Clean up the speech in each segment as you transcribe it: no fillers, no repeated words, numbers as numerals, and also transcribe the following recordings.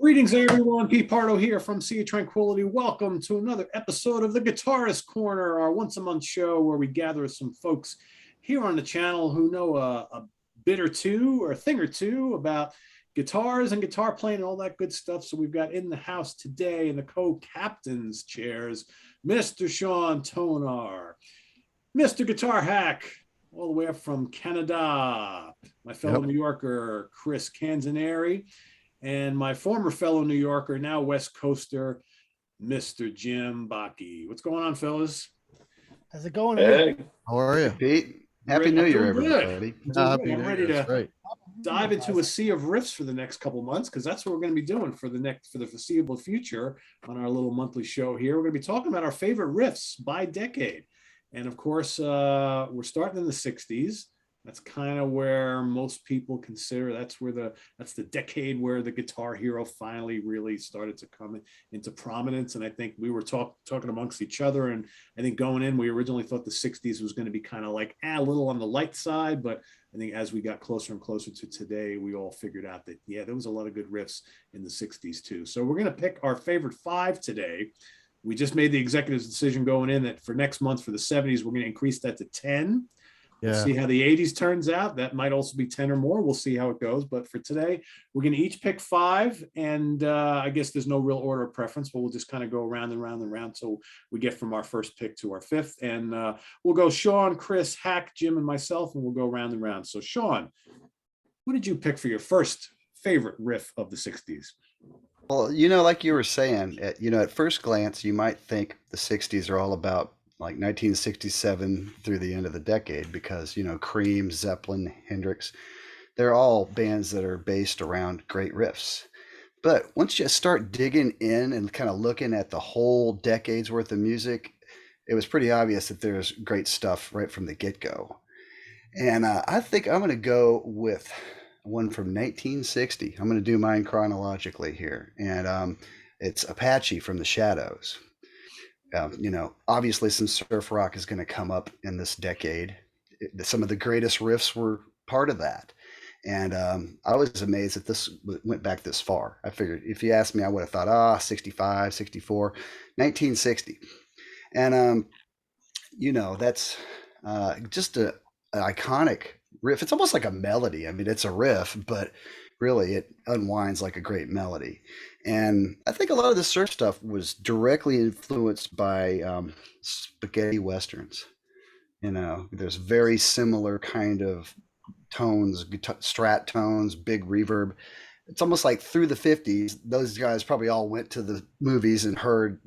Greetings, everyone. Pete Pardo here from Sea of Tranquility. Welcome to another episode of the Guitarist Corner, our once-a-month show where we gather some folks here on the channel who know a bit or two or a thing or two about guitars and guitar playing and all that good stuff. So we've got in the house today in the co-captain's chairs, Mr. Sean Tonar, Mr. Guitar Hack, all the way up from Canada, my fellow New Yorker, Chris Canzoneri, and my former fellow New Yorker, now West Coaster, Mr. Jim Bacchi. What's going on, fellas? How's it going? Hey, how are you, Pete? Happy New Year, everybody. I'm ready to dive into a sea of riffs for the next couple months, because that's what we're going to be doing for the foreseeable future on our little monthly show here. We're going to be talking about our favorite riffs by decade. And of course, we're starting in the 60s. That's kind of where most people consider that's the decade where the guitar hero finally really started to come into prominence. And I think we were talking amongst each other, and I think going in, we originally thought the 60s was going to be kind of like a little on the light side, but I think as we got closer and closer to today, we all figured out that there was a lot of good riffs in the 60s too. So we're going to pick our favorite 5 today. We just made the executive decision going in that for next month for the 70s, we're going to increase that to 10. We'll see how the 80s turns out. That might also be 10 or more. We'll see how it goes. But for today, we're going to each pick 5. And I guess there's no real order of preference, but we'll just kind of go around and round and round till we get from our first pick to our 5th. And we'll go Sean, Chris, Hack, Jim, and myself, and we'll go round and round. So Sean, what did you pick for your first favorite riff of the 60s? Well, like you were saying, at first glance, you might think the 60s are all about like 1967 through the end of the decade because, Cream, Zeppelin, Hendrix, they're all bands that are based around great riffs. But once you start digging in and kind of looking at the whole decade's worth of music, it was pretty obvious that there's great stuff right from the get-go. And I think I'm going to go with one from 1960. I'm going to do mine chronologically here. And it's Apache from the Shadows. Obviously some surf rock is going to come up in this decade. Some of the greatest riffs were part of that. And I was amazed that this went back this far. I figured if you asked me, I would have thought, 65, 64, 1960. And, that's just an iconic riff. It's almost like a melody. I mean, it's a riff, but really it unwinds like a great melody. And I think a lot of the surf stuff was directly influenced by spaghetti westerns. There's very similar kind of tones, strat tones, big reverb. It's almost like through the 50s, those guys probably all went to the movies and heard,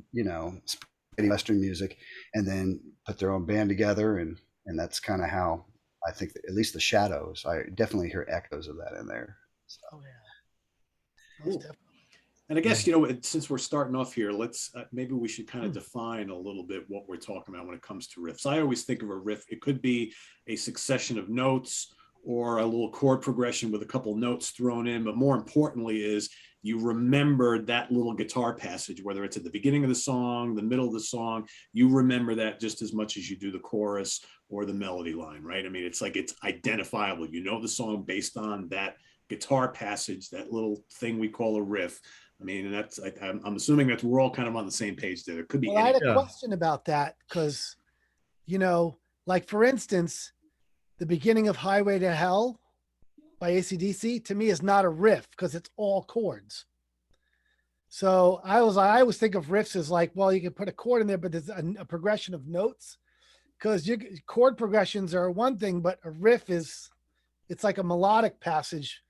spaghetti western music and then put their own band together. And that's kind of how I think that, at least the Shadows, I definitely hear echoes of that in there. So. Oh, yeah. Cool. And I guess, since we're starting off here, let's maybe we should kind of define a little bit what we're talking about when it comes to riffs. I always think of a riff, it could be a succession of notes or a little chord progression with a couple notes thrown in. But more importantly is you remember that little guitar passage, whether it's at the beginning of the song, the middle of the song, you remember that just as much as you do the chorus or the melody line, right? I mean, it's like it's identifiable. You know the song based on that guitar passage, that little thing we call a riff. I mean, and that's I'm assuming that we're all kind of on the same page there. It could be. Well, I had a question about that because, like for instance, the beginning of Highway to Hell by AC/DC to me is not a riff because it's all chords. So I always think of riffs as like, well, you can put a chord in there, but there's a progression of notes because chord progressions are one thing, but a riff it's like a melodic passage.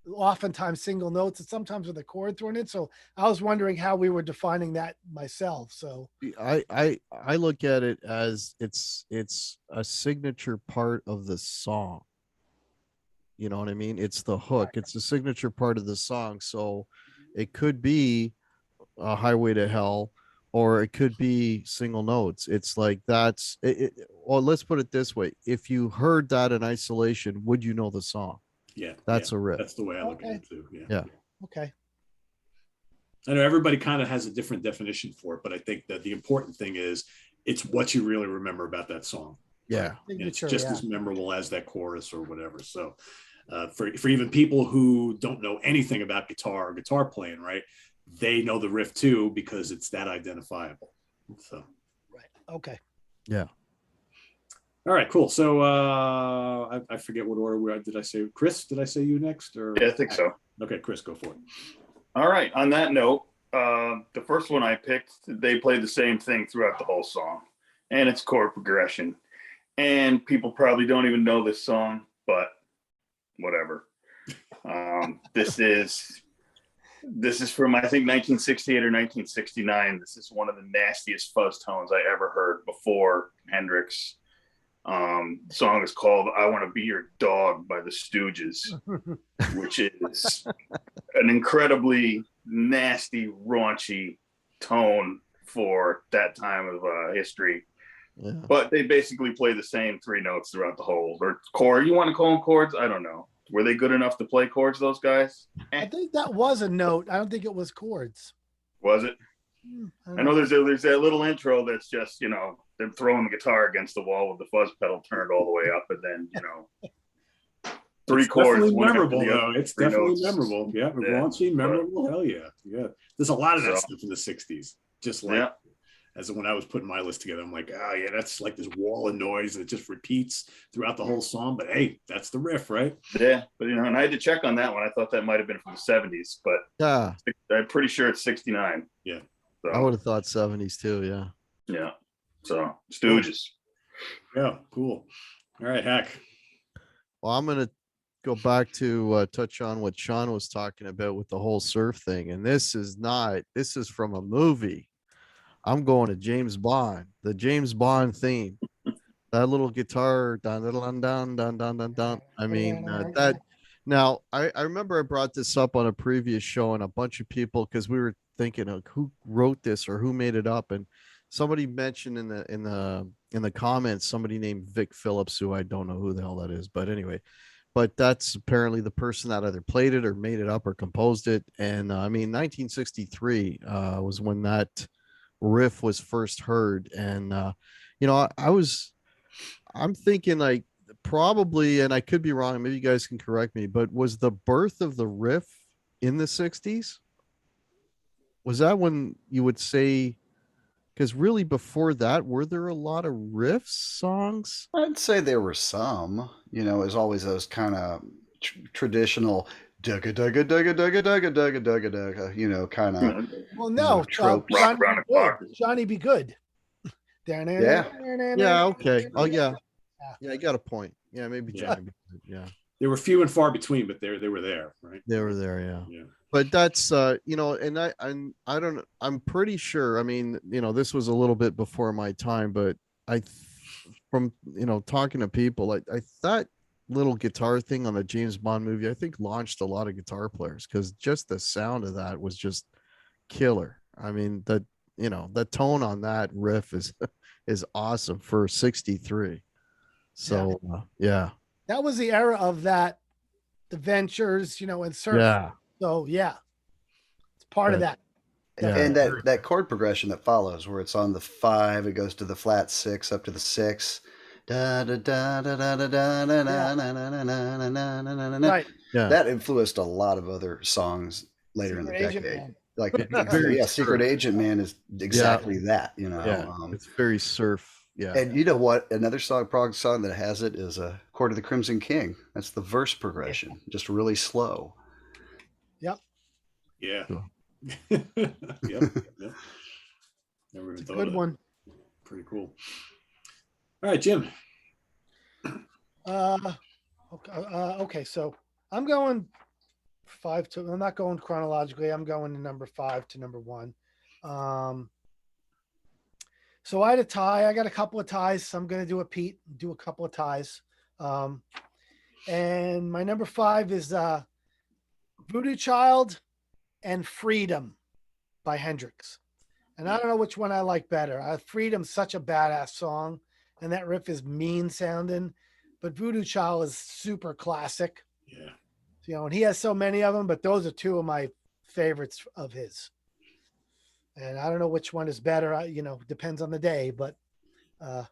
Oftentimes single notes and sometimes with a chord thrown in. So I was wondering how we were defining that myself. So I look at it as it's a signature part of the song. You know what I mean? It's the hook. It's a signature part of the song. So it could be a Highway to Hell, or it could be single notes. It's like that's it. Well, let's put it this way: if you heard that in isolation, would you know the song? Yeah, that's a riff. That's the way I look at it too. Yeah. Okay. I know everybody kind of has a different definition for it, but I think that the important thing is it's what you really remember about that song. Yeah. And it's just as memorable as that chorus or whatever. So For even people who don't know anything about guitar or guitar playing, right? They know the riff too because it's that identifiable. So, Right. Okay. Yeah. All right, cool. So I forget what order did I say? Chris, did I say you next? Or Yeah, I think so. Okay, Chris, go for it. All right. On that note, the first one I picked, they played the same thing throughout the whole song, and it's chord progression. And people probably don't even know this song, but whatever. This is from, I think, 1968 or 1969. This is one of the nastiest fuzz tones I ever heard before Hendrix. The song is called "I Want to Be Your Dog" by the Stooges, which is an incredibly nasty, raunchy tone for that time of history. Yeah. But they basically play the same three notes throughout the whole, or chord. You want to call them chords? I don't know. Were they good enough to play chords, those guys? I think that was a note. I don't think it was chords. Was it? I know there's that little intro that's just, them throwing the guitar against the wall with the fuzz pedal turned all the way up, and then, three It's chords. definitely one after memorable, the other, though. It's three definitely notes. memorable. Yeah, raunchy, memorable. Hell yeah. Yeah. There's a lot of that stuff in the 60s. Just like as when I was putting my list together, I'm like, oh yeah, that's like this wall of noise and it just repeats throughout the whole song. But hey, that's the riff, right? Yeah, but and I had to check on that one. I thought that might have been from the 70s, but Yeah. I'm pretty sure it's 69. Yeah. So, I would have thought 70s too. Yeah. yeah. So Stooges. Yeah, cool. All right, Hack. Well, I'm going to go back to touch on what Sean was talking about with the whole surf thing. And this is from a movie. I'm going to James Bond, the James Bond theme. That little guitar, dun dun dun dun dun dun dun. I mean, that. Now, I remember I brought this up on a previous show, and a bunch of people, because we were thinking of who wrote this or who made it up, and somebody mentioned in the comments somebody named Vic Phillips, who I don't know who the hell that is, but anyway. But that's apparently the person that either played it or made it up or composed it. And I mean, 1963 was when that riff was first heard. And I'm thinking like probably, and I could be wrong, maybe you guys can correct me, but was the birth of the riff in the 60s? Was that when you would say, because really before that, were there a lot of riff songs? I'd say there were some. As always those kind of traditional dugga dugga dugga dugga dugga dugga dugga dugga, kind of. Well, no, tropes. Rock around the clock. Johnny Be Good. Yeah. Yeah. Okay. Oh yeah. Yeah, I got a point. Yeah, maybe Johnny. Yeah. They were few and far between, but they were there, right? They were there. Yeah. Yeah. But that's and I don't, I'm pretty sure, I mean, this was a little bit before my time, but from talking to people, I thought little guitar thing on the James Bond movie, I think launched a lot of guitar players, because just the sound of that was just killer. I mean, the tone on that riff is awesome for 63. So yeah. That was the era of that, the Ventures, and surf. Yeah. So yeah, it's part of that. Yeah. And that chord progression that follows, where it's on the 5, it goes to the flat 6 up to the 6. Da da da da da da da da da da da da. Right. Yeah. That influenced a lot of other songs later in the Secret Agent decade. Man. Like Secret Agent Man is exactly that. Yeah. It's very surf. Yeah. And you know what? Another prog song that has it is Court of the Crimson King. That's the verse progression, just really slow. Yep. Yeah. Cool. Yep. Never even thought Good of that. one. Pretty cool. All right, Jim. Okay. So I'm going 5 to. I'm not going chronologically. I'm going to number 5 to number 1. So I had a tie. I got a couple of ties. So I'm going to do a couple of ties. And my number 5 is Voodoo Child and Freedom by Hendrix. And I don't know which one I like better. Freedom's such a badass song, and that riff is mean sounding, but Voodoo Child is super classic. Yeah. And he has so many of them, but those are 2 of my favorites of his. And I don't know which one is better. Depends on the day, but I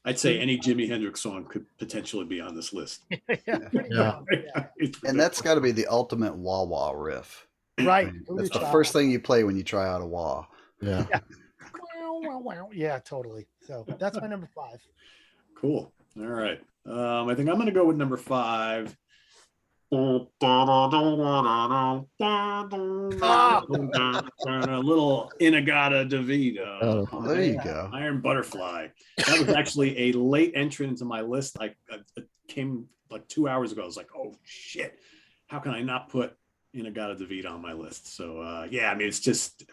I'd say any Jimi Hendrix song could potentially be on this list. Yeah. And that's got to be the ultimate wah-wah riff. Right. I mean, that's the first thing you play when you try out a wah. Yeah. Yeah, totally. So that's my number 5. Cool. All right. I think I'm going to go with number 5. A little Inagata-Davida. Oh, There you go. Iron Butterfly. That was actually a late entrant into my list. I came like 2 hours ago. I was like, oh shit, how can I not put Inagata-Davida on my list? So yeah, I mean, it's just,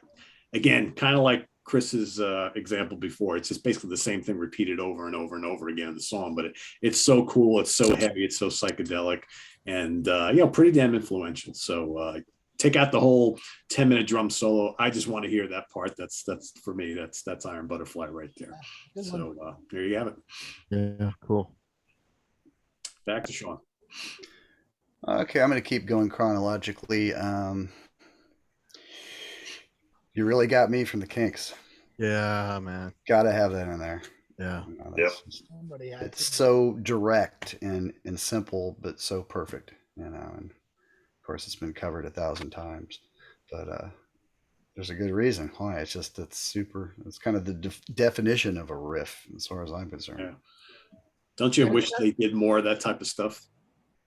again, kind of like Chris's example before. It's just basically the same thing repeated over and over and over again in the song, but it's so cool. It's so heavy. It's so psychedelic, and pretty damn influential. So take out the whole 10-minute drum solo. I just want to hear that part. That's for me. That's Iron Butterfly right there. So there you have it. Yeah, cool. Back to Sean. Okay, I'm going to keep going chronologically. You really got me from the Kinks. Yeah, man. Got to have that in there. Yeah. You know, Yep. it's so direct and simple, but so perfect. You know, and of course, it's been covered 1,000 times, but there's a good reason why. It's just it's kind of the definition of a riff, as far as I'm concerned. Yeah. Don't you wish they did more of that type of stuff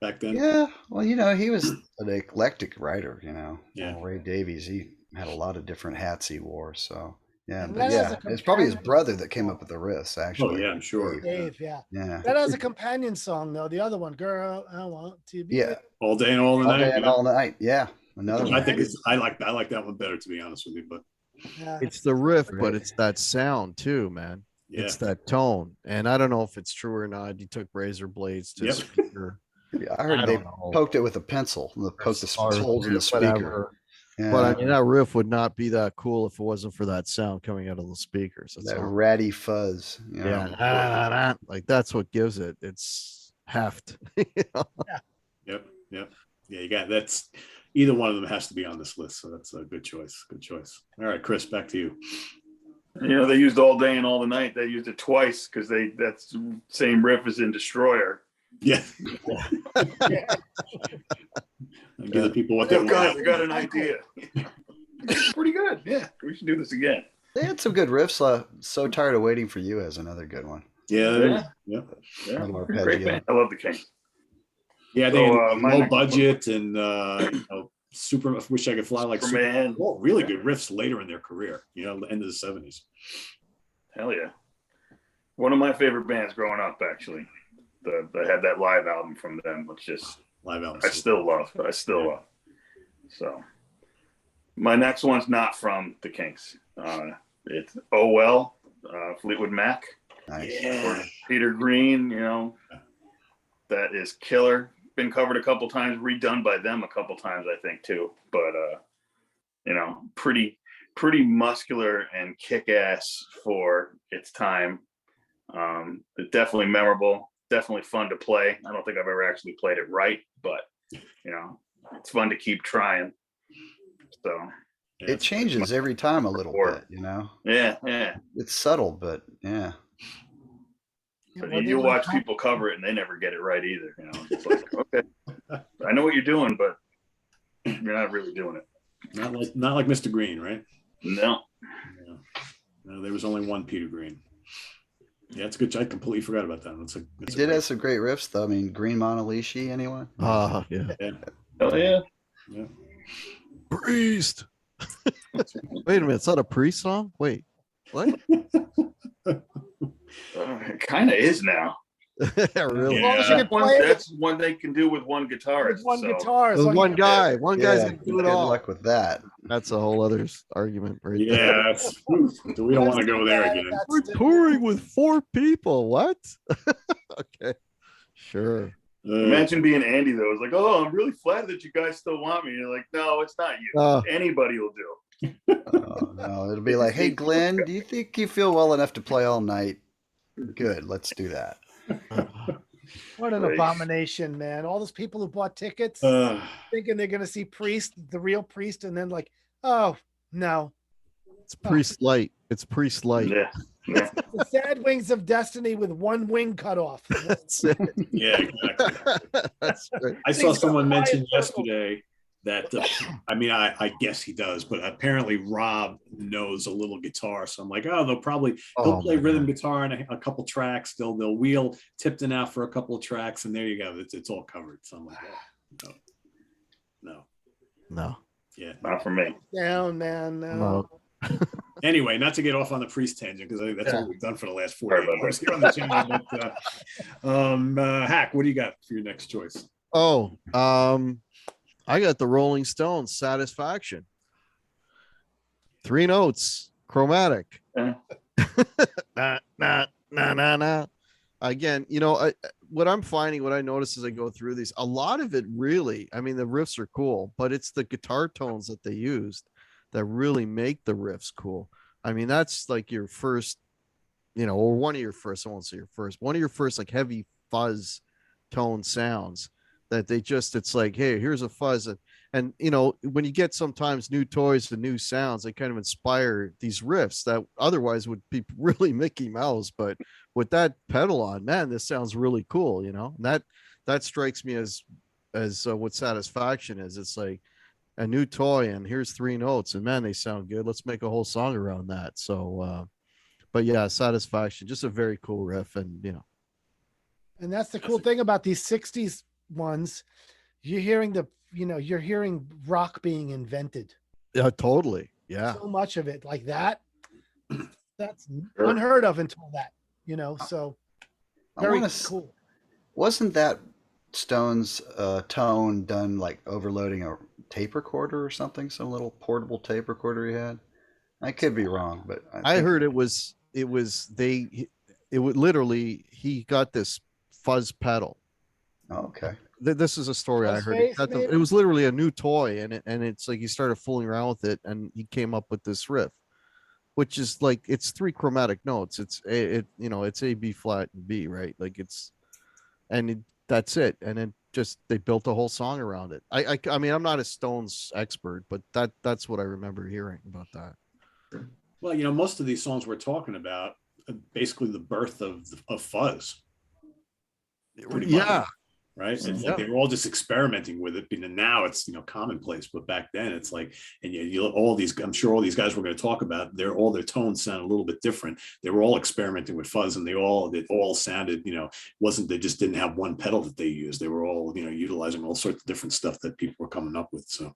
back then? Yeah, well, you know, he was an eclectic writer. You know, Yeah. Ray Davies, he had a lot of different hats he wore. So yeah, And but that yeah, has a it's probably his companion brother that came up with the riffs. Actually, Oh yeah, I'm sure. Dave, yeah. Yeah, That has a companion song though. The other one, "Girl, I Want to Be." yeah, All day and all the all night. day and all night. Yeah, another I one. think I like that one better, to be honest with you. But Yeah. It's the riff, but it's that sound too, man. yeah, It's that tone. And I don't know if it's true or not. You took razor blades to Yep. speaker. Yeah, I heard I they don't know. poked it with a pencil. They poked the Or holes in the speaker. whatever. Yeah, But I mean, that riff would not be that cool if it wasn't for that sound coming out of the speakers. That's that all. ratty fuzz. You know? Yeah, like that's what gives it its heft. You know? yep. Yeah, you got that's either one of them has to be on this list. So that's a good choice. Good choice. All right, Chris, back to you. You know, they used All Day and All the Night. They used it twice because that's the same riff as in Destroyer. Yeah. Give the people what they Oh, guys, want. I got an idea. Pretty good. Yeah, we should do this again. They had some good riffs. So Tired of Waiting for You as another good one. Yeah. Yeah, Little great arpeggio. band. I love the King. Yeah, they So, had my low next budget and super. Wish I could fly like Superman. Well, really good riffs later in their career. You know, the end of the '70s. Hell yeah. One of my favorite bands growing up, actually. I had that live album from them, which just Live albums. I still love. So my next one's not from the Kinks. It's Oh Well, Fleetwood Mac. Nice. Yeah. Or Peter Green, you know. That is killer. Been covered a couple times, redone by them a couple times, I think, too. But you know, pretty muscular and kick-ass for its time. Definitely memorable, definitely fun to play. I don't think I've ever actually played it right, but you know, it's fun to keep trying. So It changes every time a little bit, you know. yeah. It's subtle, but yeah. But you watch people cover it and they never get it right either. You know, it's like, okay, I know what you're doing, but you're not really doing it. Not like Mr. Green, right? No. Yeah. No, there was only one Peter Green. Yeah, it's good. I completely forgot about that. He did have some great riffs, though. I mean, Green Monolishi, anyone? Yeah. Hell yeah. Yeah. Priest. Wait a minute, it's not a Priest song? Wait, what? It kind of is now. Really? As long as you can play it That's one they can do with one guitarist. with one so. guitar. as There's long as one you- guy. One guy's Yeah, gonna do it good all. luck with that. That's a whole other argument right there. Yeah, that's. We don't want to go there again. That's We're the- touring with 4 people. What? Okay. Sure. Imagine being Andy though. It's like, oh, I'm really flattered that you guys still want me. And you're like, no, it's not you. Anybody will do. Oh, no, it'll be like, hey, Glenn, do you think you feel well enough to play all night? Good, let's do that. What an Right. abomination, man. All those people who bought tickets thinking they're going to see Priest, the real Priest, and then like, oh, no. It's Priest light. It's Priest light. Yeah. Yeah. The Sad Wings of Destiny with one wing cut off. That's it. Yeah, exactly. That's right. I saw Things go someone fly in mention circles. yesterday that I guess he does, but apparently Rob knows a little guitar. So I'm like, oh, he'll Oh, play man. rhythm guitar on a couple tracks. They'll wheel Tipton out for a couple of tracks, and there you go. It's all covered. So I'm like, oh, no, yeah. Not for me. Down, man. No. No. Anyway, not to get off on the priest tangent because that's Yeah. what we've done for the last Sorry 48 about years here on the channel. But Hack, what do you got for your next choice? Oh, I got the Rolling Stones Satisfaction. 3 notes, chromatic. Yeah. Nah. Again, what I'm finding, what I notice as I go through these, a lot of it really, I mean, the riffs are cool, but it's the guitar tones that they used that really make the riffs cool. I mean, that's like your first, or one of your first, I won't say your first, one of your first like heavy fuzz tone sounds that it's like, hey, here's a fuzz. And when you get sometimes new toys and new sounds, they kind of inspire these riffs that otherwise would be really Mickey Mouse. But with that pedal on, man, this sounds really cool, and that strikes me as what Satisfaction is. It's like a new toy, and here's 3 notes, and man, they sound good. Let's make a whole song around that. So, but yeah, Satisfaction, just a very cool riff, and And that's the cool thing about these 60s ones. You're hearing rock being invented. yeah, totally, yeah. So much of it like that. That's unheard of until that, so very cool. Wasn't that Stone's tone done like overloading a tape recorder or something? Some little portable tape recorder he had? I could be wrong, but I heard it was literally, he got this fuzz pedal. Oh, okay. This is a story I heard. It was literally a new toy, and it's like he started fooling around with it, and he came up with this riff, which is like, it's 3 chromatic notes. It's it's A, B flat, and B, right? Like that's it. And then just they built a whole song around it. I mean, I'm not a Stones expert, but that's what I remember hearing about that. Well, most of these songs we're talking about, basically the birth of fuzz. Pretty much, right? It's like they were all just experimenting with it. And now it's commonplace, but back then it's like, and I'm sure all these guys we're going to talk about, all their tones sound a little bit different. They were all experimenting with fuzz, and it all sounded, they just didn't have one pedal that they used. They were all utilizing all sorts of different stuff that people were coming up with. So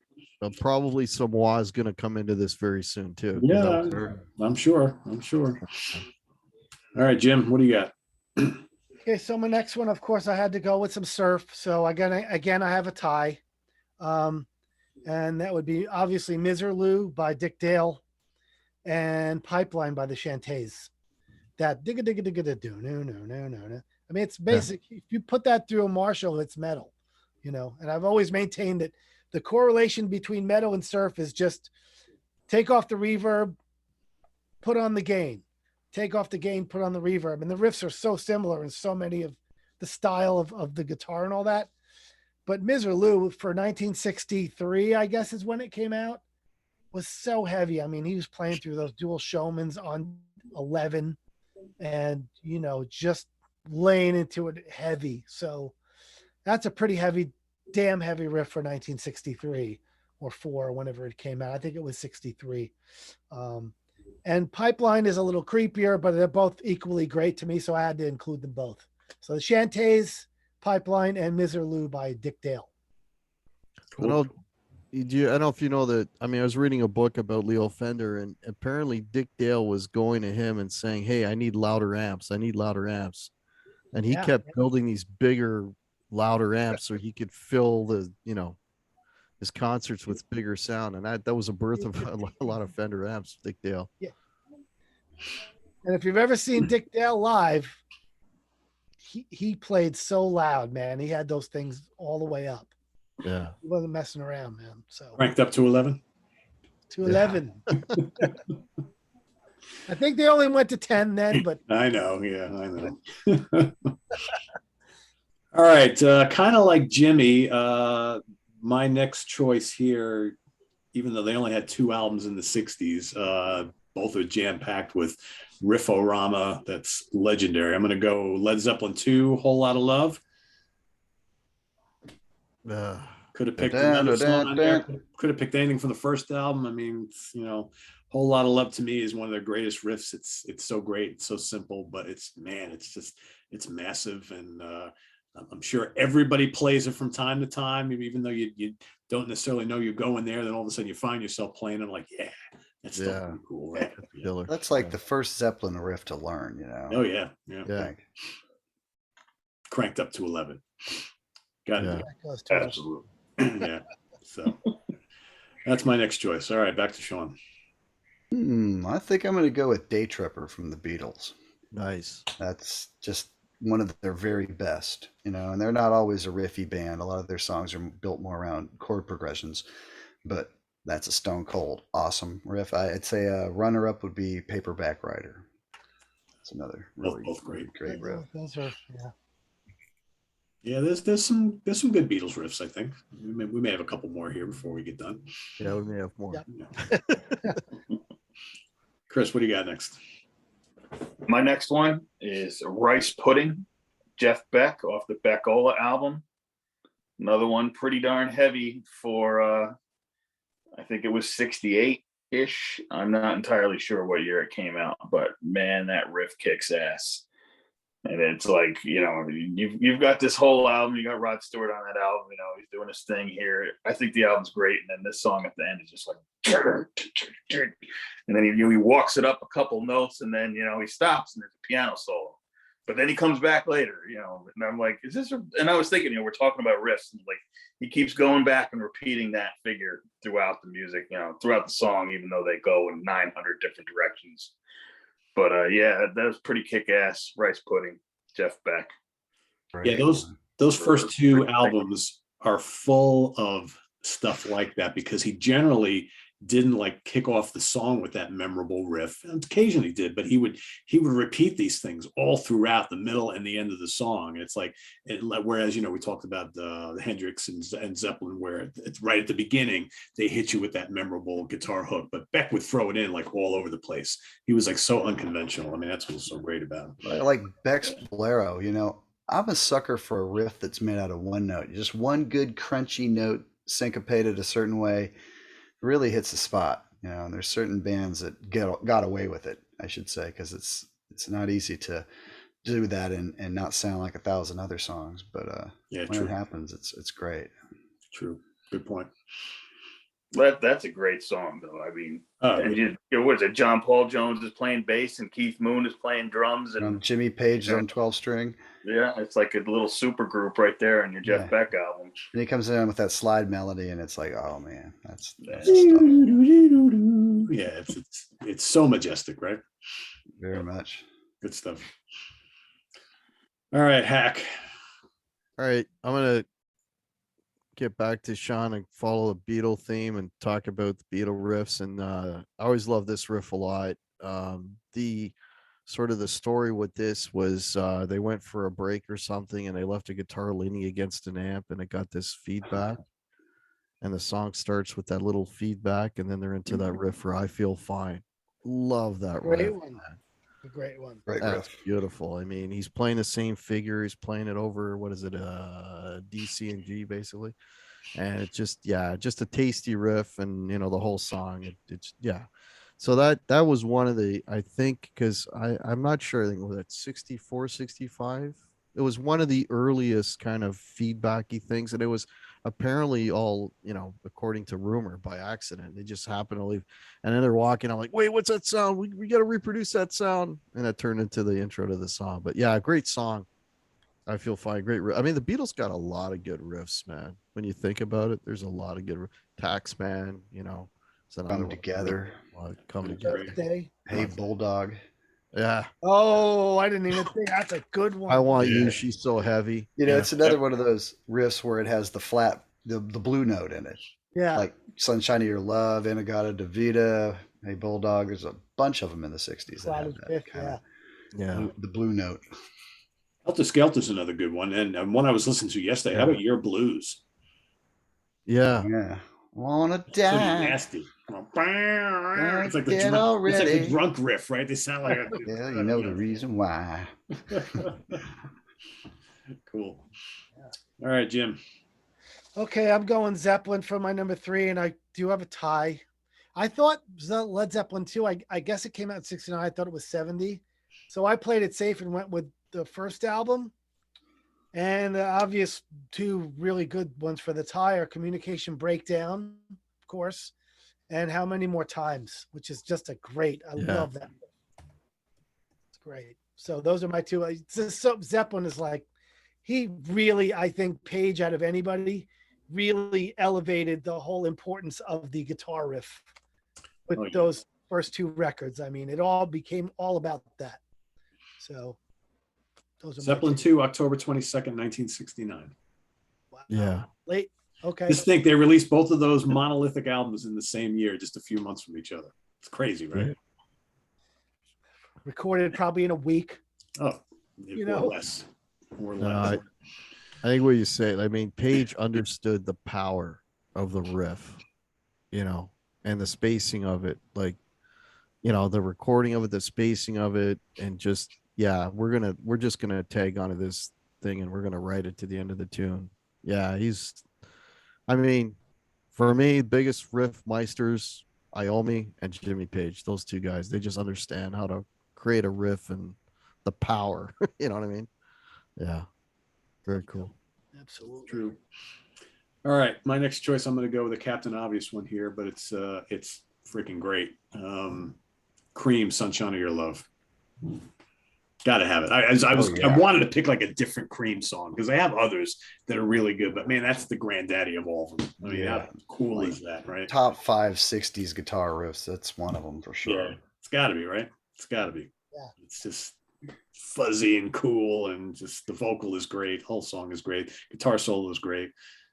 probably some wah is going to come into this very soon too. Yeah, I'm sure. All right, Jim, what do you got? Okay, so my next one, of course, I had to go with some surf. So again, I have a tie. And that would be obviously Miserlou by Dick Dale and Pipeline by the Shantays. That digga digga digga da do no. I mean, it's basic. If you put that through a Marshall, it's metal, and I've always maintained that the correlation between metal and surf is just take off the reverb, put on the gain. Take off the gain, put on the reverb. And the riffs are so similar in so many of the style of the guitar and all that. But Miserlou for 1963, I guess is when it came out, was so heavy. I mean, he was playing through those dual Showmans on 11 and, just laying into it heavy. So that's a pretty damn heavy riff for 1963 or 4, whenever it came out. I think it was 63. And Pipeline is a little creepier, but they're both equally great to me, so I had to include them both. So the Shantays, Pipeline, and Miserlou by Dick Dale. Cool. I don't know if you know that. I mean, I was reading a book about Leo Fender, and apparently Dick Dale was going to him and saying, "Hey, I need louder amps. And he kept building these bigger, louder amps so he could fill the, his concerts with bigger sound, and that was a birth of a lot of Fender amps. Dick Dale. Yeah. And if you've ever seen Dick Dale live, he played so loud, man. He had those things all the way up. Yeah, he wasn't messing around, man. So ranked up to 11. To 11. I think they only went to 10 then, but I know. Yeah, I know. All right, kind of like Jimmy. My next choice here, even though they only had 2 albums in the 60s, both are jam-packed with riff-o-rama that's legendary. I'm going to go Led Zeppelin 2, Whole Lot of Love. Could have picked another song on there. Could have picked anything from the first album. I mean, you know, Whole Lot of Love to me is one of their greatest riffs. It's so great. It's so simple, but it's massive. And I'm sure everybody plays it from time to time, even though you don't necessarily know you're going there. Then all of a sudden you find yourself playing. I'm like, yeah, that's still pretty cool, right? Killer. That's like the first Zeppelin riff to learn, you know. Oh yeah. Yeah. Cranked up to 11. Got it. Yeah. Absolutely. Yeah. So that's my next choice. All right, back to Sean. I think I'm going to go with Daytripper from the Beatles. Nice. That's just one of their very best, you know, and they're not always a riffy band. A lot of their songs are built more around chord progressions, but that's a stone cold awesome riff. I'd say a runner-up would be Paperback Writer. It's another really both great riff. Those are, Yeah, there's some good Beatles riffs. I think we may have a couple more here before we get done. Yeah, we may have more. Yep. Yeah. Chris, what do you got next? My next one is Rice Pudding, Jeff Beck off the Beckola album. Another one pretty darn heavy for, I think it was 68-ish. I'm not entirely sure what year it came out, but man, that riff kicks ass. And it's like, you know, you've got this whole album. You got Rod Stewart on that album. You know, he's doing his thing here. I think the album's great. And then this song at the end is just like, and then he walks it up a couple notes, and then, you know, he stops and there's a piano solo. But then he comes back later, you know, and I'm like, is this? And I was thinking, you know, we're talking about riffs, and like he keeps going back and repeating that figure throughout the music, you know, throughout the song, even though they go in 900 different directions. But yeah, that was pretty kick-ass. Rice Pudding, Jeff Beck. Yeah, those first two albums are full of stuff like that, because he generally didn't like kick off the song with that memorable riff. And occasionally did, but he would repeat these things all throughout the middle and the end of the song. And it's like, whereas, you know, we talked about the Hendrix and Zeppelin, where it's right at the beginning, they hit you with that memorable guitar hook, but Beck would throw it in like all over the place. He was like so unconventional. I mean, that's what's so great about him. I like Beck's Bolero, you know, I'm a sucker for a riff that's made out of one note. Just one good crunchy note syncopated a certain way really hits the spot, you know. And there's certain bands that got away with it, I should say, because it's not easy to do that and not sound like 1,000 other songs. But yeah, when it happens, it's great. True, good point. That's a great song, though. I mean, what is it? John Paul Jones is playing bass and Keith Moon is playing drums, and Jimmy Page is on 12-string. Yeah, it's like a little super group right there on your Jeff Beck album. And he comes in with that slide melody, and it's like, oh man, that's stuff. Yeah, it's so majestic, right? Very much. Good stuff. All right, Hack. All right, I'm gonna get back to Sean and follow the Beatle theme and talk about the Beatle riffs. And I always love this riff a lot. The sort of the story with this was they went for a break or something, and they left a guitar leaning against an amp, and it got this feedback. And the song starts with that little feedback, and then they're into that riff for "I Feel Fine." Love that riff. A great one. Great That's riff. beautiful. I mean, he's playing the same figure. He's playing it over, what is it, D, C, and G, basically. And it's just, just a tasty riff, and, you know, the whole song. It's So that was one of the, I think, because I'm not sure, I think, was it 64, 65? It was one of the earliest kind of feedbacky things, and it was apparently all, you know, according to rumor, by accident. They just happened to leave, and then they're walking. I'm like, wait, what's that sound? We got to reproduce that sound, and that turned into the intro to the song. But yeah, great song. I Feel Fine. Great riff. I mean, the Beatles got a lot of good riffs, man. When you think about it, there's a lot of good Taxman, you know. Come Together. Come Together. Hey Bulldog. Yeah. Oh, I didn't even think that's a good one. I Want You. She's so heavy. You know, it's another one of those riffs where it has the flat, the blue note in it. Yeah. Like Sunshine of Your Love, Inagata Davida, Hey Bulldog. There's a bunch of them in the 60s that have that kind of the blue note. Helter Skelter's another good one, and one I was listening to yesterday. How about Your Blues? Yeah. Yeah. Wanna die. Nasty. Well, It's like the Get drunk, it's like the already. drunk riff, right? They sound like Yeah, you know the reason why. Cool. All right, Jim. Okay, I'm going Zeppelin for my number 3, and I do have a tie. I thought Led Zeppelin 2, I guess it came out in 69. I thought it was 70. So I played it safe and went with the first album. And the obvious 2 really good ones for the tie are Communication Breakdown, of course, and How Many More Times, which is just a great, I love that. It's great. So those are my 2. So Zeppelin is like, he really, I think, Page out of anybody, really elevated the whole importance of the guitar riff with those first 2 records. I mean, it all became all about that. So those are Zeppelin 2, October 22nd, 1969. Wow. Yeah. Late. Okay. Just think they released both of those monolithic albums in the same year, just a few months from each other. It's crazy, right? Recorded probably in a week. Oh, more or less. More or less. I think what you say, I mean, Page understood the power of the riff, and the spacing of it, like, the recording of it, the spacing of it, and just, we're just gonna tag onto this thing and we're gonna write it to the end of the tune. Yeah, I mean, for me, biggest riff meisters, Iommi and Jimmy Page. Those 2 guys, they just understand how to create a riff and the power. You know what I mean? Yeah. Very cool. Absolutely. True. All right. My next choice, I'm going to go with a Captain Obvious one here, but it's freaking great. Cream, Sunshine of Your Love. Gotta have it. I wanted to pick like a different Cream song because I have others that are really good, but man, that's the granddaddy of all of them. I mean, how cool is that, right? Top 5 60s guitar riffs. That's one of them for sure. Yeah, it's got to be, right? It's got to be. Yeah. It's just fuzzy and cool, and just the vocal is great. Whole song is great. Guitar solo is great.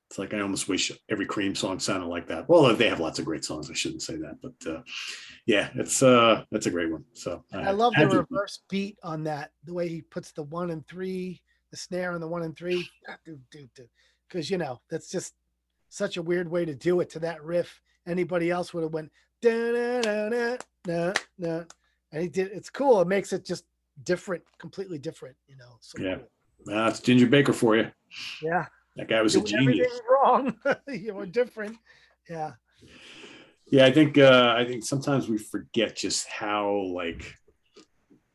It's like I almost wish every Cream song sounded like that. Well, they have lots of great songs. I shouldn't say that, but yeah, that's a great one. So I love the reverse beat on that. The way he puts the 1 and 3, the snare on the 1 and 3, because that's just such a weird way to do it to that riff. Anybody else would have went da da da da da, and he did. It's cool. It makes it just different, completely different. So yeah, cool. That's Ginger Baker for you. Yeah. That guy was a genius. Wrong. You were different. Yeah. Yeah, I think sometimes we forget just how, like,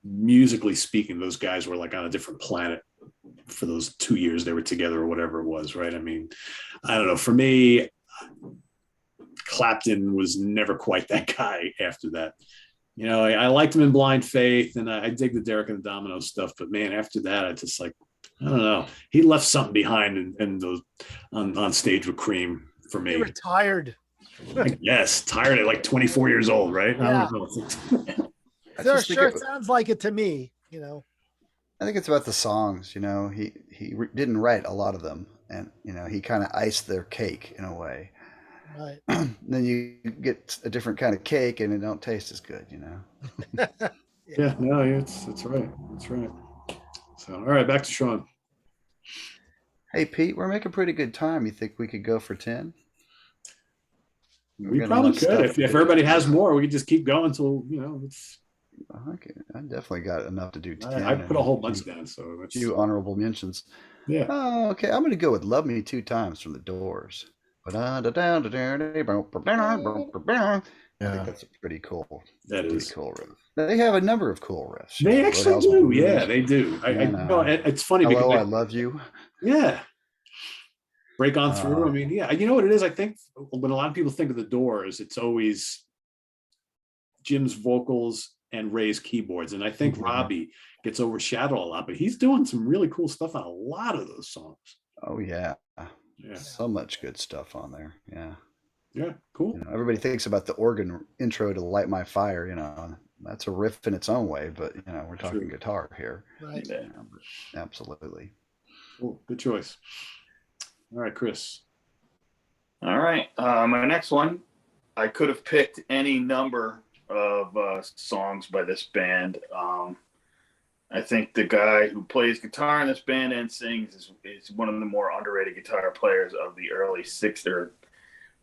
musically speaking, those guys were like on a different planet for those 2 years they were together or whatever it was, right? I mean, I don't know. For me, Clapton was never quite that guy after that. I liked him in Blind Faith, and I dig the Derek and the Domino stuff, but man, after that, I just like, I don't know. He left something behind in those on stage with Cream for me. He retired. Yes, tired at like 24 years old, right? Yeah. I don't know. It sounds like it to me. I think it's about the songs. He didn't write a lot of them, and he kind of iced their cake in a way. Right. Then you get a different kind of cake, and it don't taste as good. Yeah, no, it's right. That's right. So, all right, back to Sean. Hey, Pete, we're making pretty good time. You think we could go for 10? We probably could. If everybody has more, we could just keep going until, it's. Okay, I definitely got enough to do 10. I put a whole bunch down, so a few honorable mentions. Yeah. Oh, okay. I'm going to go with Love Me 2 Times from the Doors. I think that's a pretty cool. That is cool riff. They have a number of cool riffs. They actually do. Yeah, they do. It's funny because I Love You. Yeah. Break On Through. I mean, yeah. You know what it is? I think when a lot of people think of the Doors, it's always Jim's vocals and Ray's keyboards. And I think Robbie gets overshadowed a lot, but he's doing some really cool stuff on a lot of those songs. Oh, yeah. Yeah. So much good stuff on there. Yeah. Yeah, cool. Everybody thinks about the organ intro to Light My Fire, that's a riff in its own way, but we're talking guitar here. Right. Yeah, absolutely. Cool. Good choice. All right, Chris. All right. My next one, I could have picked any number of songs by this band. I think the guy who plays guitar in this band and sings is one of the more underrated guitar players of the early 60s, or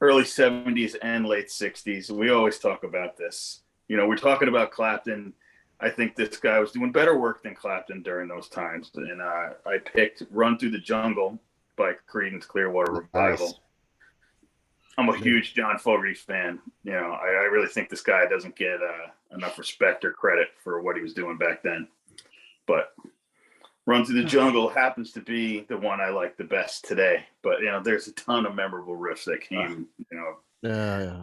early 70s and late 60s. We always talk about this. You know, we're talking about Clapton. I think this guy was doing better work than Clapton during those times. And I picked Run Through the Jungle by Creedence Clearwater Revival. Nice. I'm a huge John Fogerty fan. You know, I really think this guy doesn't get enough respect or credit for what he was doing back then. But Run Through the Jungle happens to be the one I like the best today. But, you know, there's a ton of memorable riffs that came, you know,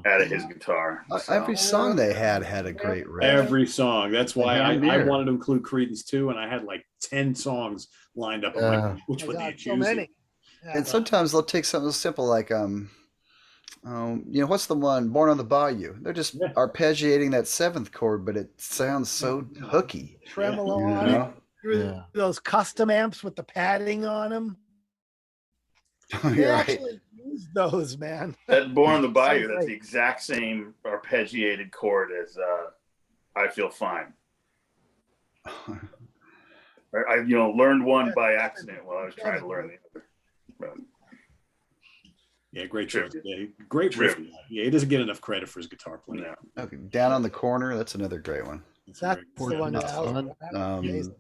out of his guitar. So. Every song they had a great riff. Every song. That's why I Damn near. wanted to include Creedence too, and I had like 10 songs lined up. I'm like, which one do you So choose? many. And sometimes they'll take something simple like you know, what's the one, Born on the Bayou? They're just arpeggiating that seventh chord, but it sounds so hooky. Tremolo You on it. know? Those custom amps with the padding on them. They You're right. actually use those, man. That Born on the Bayou, that's the exact same arpeggiated chord as I Feel Fine. I you know, learned one by accident while I was trying to learn the other. But, Yeah, great choice. Yeah, great riff. Yeah, he doesn't get enough credit for his guitar playing. yeah. Okay, Down on the Corner, that's another great one. That's the one that I was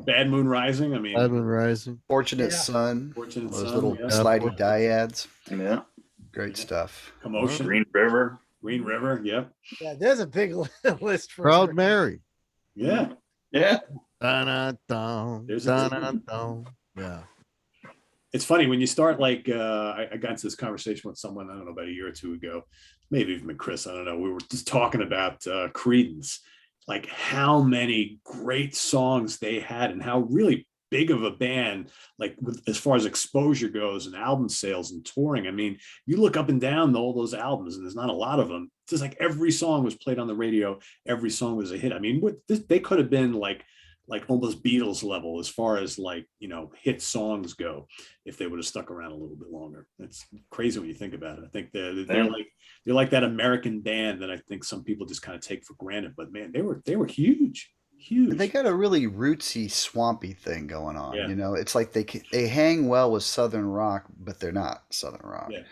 Bad Moon Rising. I mean, Bad Moon Rising. Fortunate Son. Fortunate Those Son, little yeah. slidey dyads. Yeah. Great stuff. Commotion, Green River. Green River. Yep. Yeah, there's a big list for Proud Mary. Yeah. Yeah. Dun-dun-dun, There's a- dun-dun-dun. Yeah. It's funny when you start like I got into this conversation with someone, I don't know, about a year or two ago, maybe even with Chris, I don't know. We were just talking about Creedence, like how many great songs they had and how really big of a band, like as far as exposure goes and album sales and touring. I mean, you look up and down all those albums and there's not a lot of them. It's just like every song was played on the radio. Every song was a hit. I mean, they could have been like almost Beatles level as far as like, you know, hit songs go if they would have stuck around a little bit longer. It's crazy when you think about it. I think they're like that American band that I think some people just kind of take for granted, but man, they were huge. They got a really rootsy, swampy thing going on. Yeah. You know, it's like they hang well with Southern rock, but they're not Southern rock. Yeah.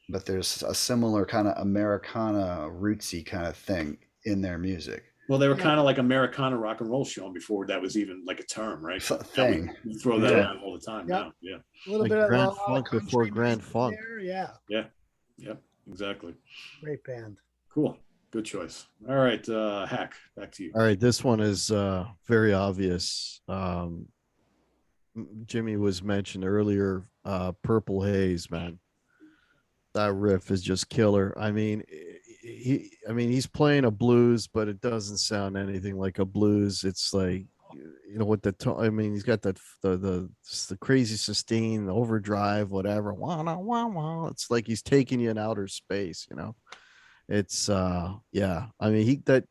But there's a similar kind of Americana rootsy kind of thing in their music. Well, they were kind of like Americana rock and roll, Sean, before that was even like a term, right? Thing. We throw that around all the time now. Yeah. A little Like bit of Grand a lot of Funk before country Grand music Funk. there. Yeah, Yep. Exactly. great band. Cool. Good choice. All right, Hack, back to you. All right, this one is very obvious. Jimmy was mentioned earlier, Purple Haze, man. That riff is just killer. I mean, he's playing a blues, but it doesn't sound anything like a blues. It's like, you know, with the tone. I mean, he's got that the crazy sustain, the overdrive, whatever. Wah, wah, wah. It's like he's taking you in outer space, you know. It's yeah. I mean, that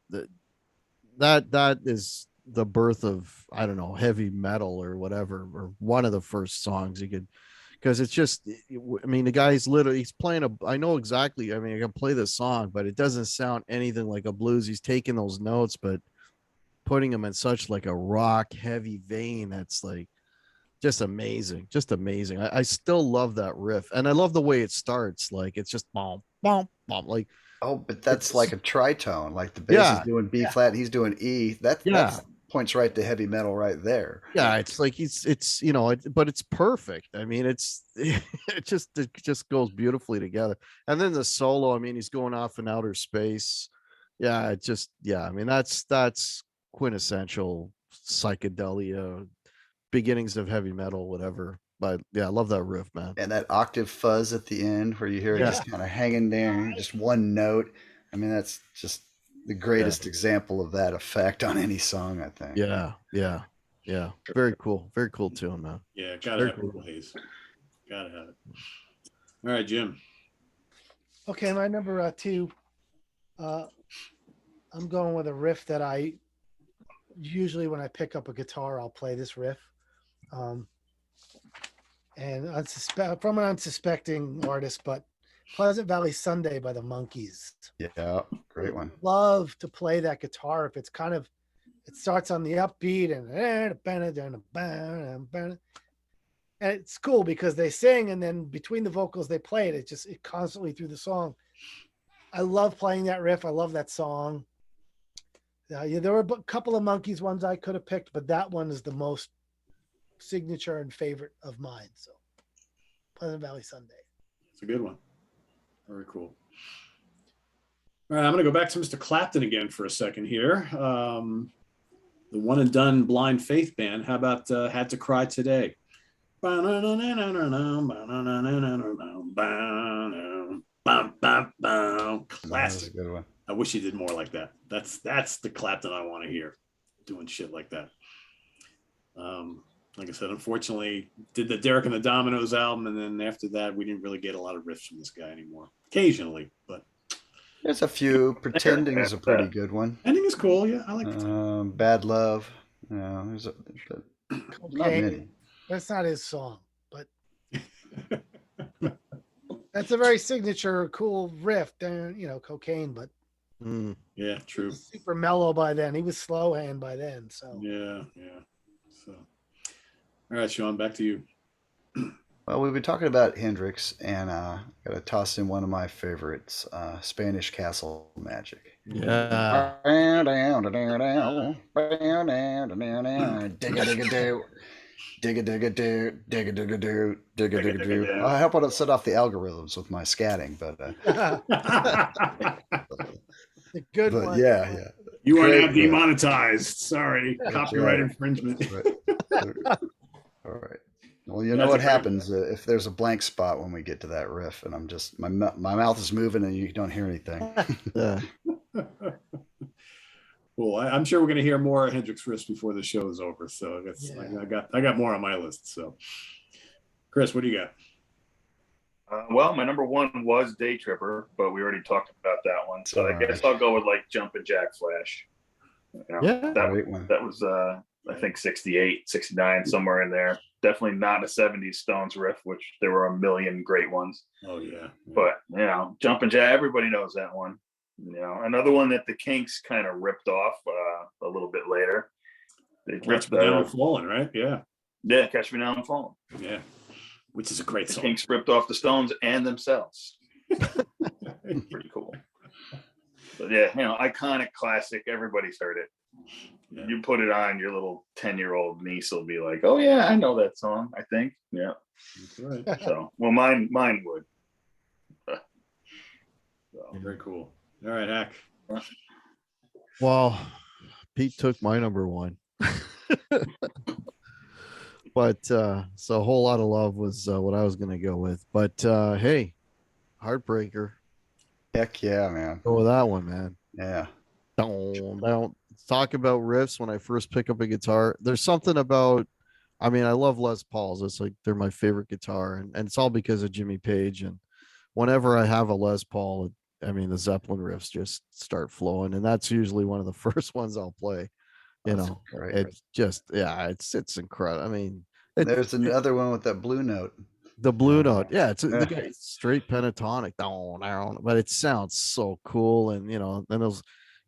is the birth of, I don't know, heavy metal or whatever, or one of the first songs you could. Because it's just, I mean, the guy's literally, he's playing I know exactly, I mean, I can play this song, but it doesn't sound anything like a blues. He's taking those notes, but putting them in such like a rock heavy vein. That's like just amazing. I still love that riff. And I love the way it starts. Like, it's just bomb, bomb, bomb. Like, oh, but that's like a tritone. Like the bass is doing B flat, he's doing E. That points right to heavy metal right there. Yeah, it's like it's you know, but it's perfect. I mean, it just goes beautifully together. And then the solo, I mean, he's going off in outer space. Yeah, I mean, that's quintessential psychedelia, beginnings of heavy metal, whatever. But yeah, I love that riff, man. And that octave fuzz at the end where you hear it just kind of hanging there, just one note. I mean, that's just the greatest example of that effect on any song, I think. Yeah. Very cool tune, man. Yeah, gotta have Purple Haze. Gotta have it. All right, Jim. Okay, my number 2. I'm going with a riff that I usually, when I pick up a guitar, I'll play this riff. And from an unsuspecting artist, but Pleasant Valley Sunday by the Monkees. Yeah, great one. Love to play that guitar if it's kind of, it starts on the upbeat And it's cool because they sing and then between the vocals they play it. It constantly through the song. I love playing that riff. I love that song. Yeah, there were a couple of Monkees ones I could have picked, but that one is the most signature and favorite of mine. So Pleasant Valley Sunday. It's a good one. Very cool. All right, I'm going to go back to Mr. Clapton again for a second here. The one and done Blind Faith Band. How about Had to Cry Today? Classic. Good one. I wish he did more like that. That's the Clapton I want to hear, doing shit like that. Like I said, unfortunately, did the Derek and the Dominoes album, and then after that, we didn't really get a lot of riffs from this guy anymore. Occasionally, but There's a few. Pretending is a pretty good one. ending is cool. Yeah, I like it. Bad Love. There's not many. That's not his song, but that's a very signature, cool riff. Cocaine, but Yeah, true. super mellow by then. He was slow hand by then. So Yeah. So, all right, Sean, back to you. Well, we've been talking about Hendrix, and got to toss in one of my favorites, Spanish Castle Magic. Yeah. Digga-digga-do. I hope I don't set off the algorithms with my scatting, but a good but one. yeah. You are Great now riff. demonetized. Sorry, copyright right. infringement. All right. Well, you know That's what a great happens if there's a blank spot when we get to that riff, and I'm just my mouth is moving and you don't hear anything. Yeah. Cool. I'm sure we're going to hear more Hendrix riffs before the show is over. So I got more on my list. So, Chris, what do you got? Well, my number one was Daytripper, but we already talked about that one. So I guess I'll go with like Jumpin' Jack Flash. Yeah. Great one. That was I think 68, 69, somewhere in there. Definitely not a 70s Stones riff, which there were a million great ones. Oh yeah. But Jumpin' Jack, everybody knows that one. Another one that the Kinks kind of ripped off a little bit later. They Catch Me Now I'm Falling, right? Yeah. Yeah, Catch Me Now I'm Falling. Yeah. Which is a great The song. Kinks ripped off the Stones and themselves. Pretty cool. But yeah, iconic classic. Everybody's heard it. Yeah. You put it on, your little 10-year-old niece will be like, "Oh yeah, I know that song." I think. Yeah. That's right. So, well, mine would. Very cool. All right, Hack. Well, Pete took my number one. But so A Whole Lot of Love was what I was going to go with. But hey, Heartbreaker. Heck yeah, man. Go with that one, man. Yeah. Don't talk about riffs when I first pick up a guitar. There's something about, I love Les Pauls. It's like they're my favorite guitar, and it's all because of Jimmy Page. And whenever I have a Les Paul, the Zeppelin riffs just start flowing, and that's usually one of the first ones I'll play. Right. It's just, it's incredible. There's another one with that blue note. The blue note, it's straight pentatonic, but it sounds so cool. And then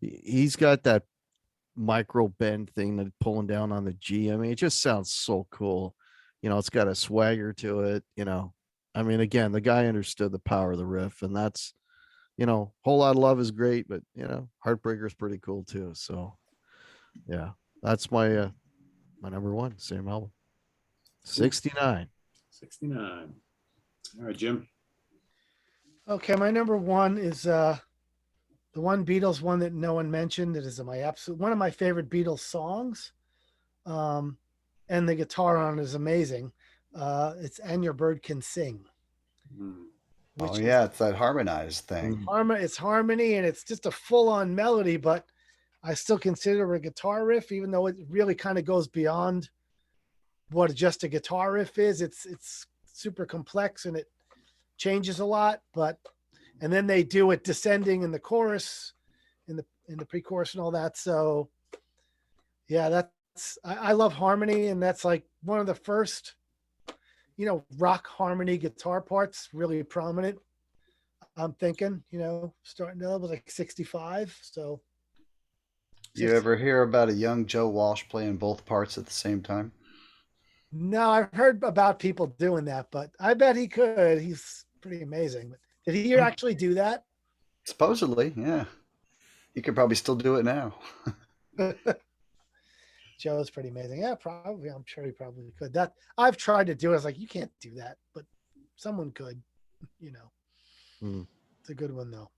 he's got that micro bend thing that pulling down on the G. It just sounds so cool. It's got a swagger to it. Again, the guy understood the power of the riff, and that's, Whole Lot of Love is great, but Heartbreaker is pretty cool too. So yeah, that's my my number one, same album. 69. 69. All right, Jim. Okay, my number one is the one Beatles one that no one mentioned. It is one of my favorite Beatles songs. And the guitar on it is amazing. It's And Your Bird Can Sing. It's that harmonized thing. It's harmony, and it's just a full-on melody, but I still consider it a guitar riff, even though it really kind of goes beyond what just a guitar riff is. It's super complex and it changes a lot, and then they do it descending in the chorus, in the pre-chorus and all that. So yeah, I love harmony, and that's like one of the first, rock harmony guitar parts really prominent. I'm thinking, starting to was like 65. So You ever hear about a young Joe Walsh playing both parts at the same time? No, I've heard about people doing that, but I bet he could. He's pretty amazing. Did he actually do that? Supposedly, yeah. He could probably still do it now. Joe's pretty amazing. Yeah, probably. I'm sure he probably could. That I've tried to do it. I was like, you can't do that, but someone could. You know, It's a good one though.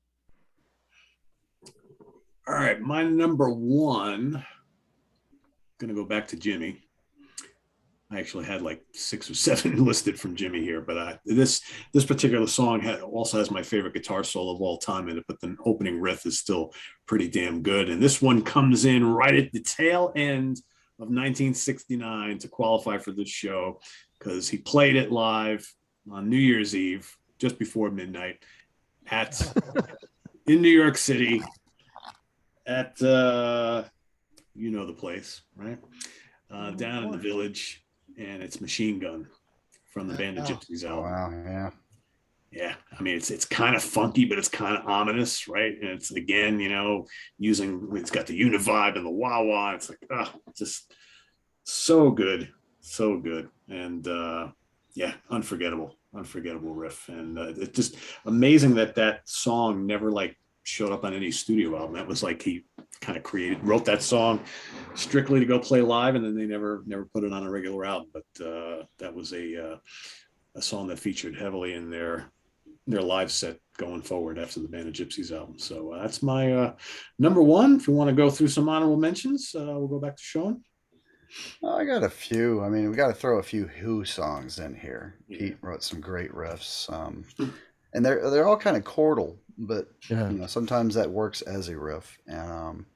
All right, my number one. Gonna go back to Jimmy. I actually had like 6 or 7 listed from Jimmy here, but this particular song also has my favorite guitar solo of all time in it, but the opening riff is still pretty damn good. And this one comes in right at the tail end of 1969 to qualify for this show, because he played it live on New Year's Eve, just before midnight, in New York City, at you know the place, right? Down in the Village. And it's Machine Gun from the Band of Gypsies album. Wow, yeah. Yeah, I mean, it's kind of funky, but it's kind of ominous, right? And it's, again, you know, it's got the Univibe and the wah-wah. It's like, just so good. And yeah, unforgettable riff. And it's just amazing that song never like showed up on any studio album. That was like he kind of wrote that song strictly to go play live, and then they never put it on a regular album. But that was a song that featured heavily in their live set going forward after the Band of Gypsies album. So that's my number one. If we want to go through some honorable mentions, we'll go back to Sean. I got a few. I mean, we got to throw a few Who songs in here. Pete wrote some great riffs, and they're all kind of chordal, but you know, sometimes that works as a riff. And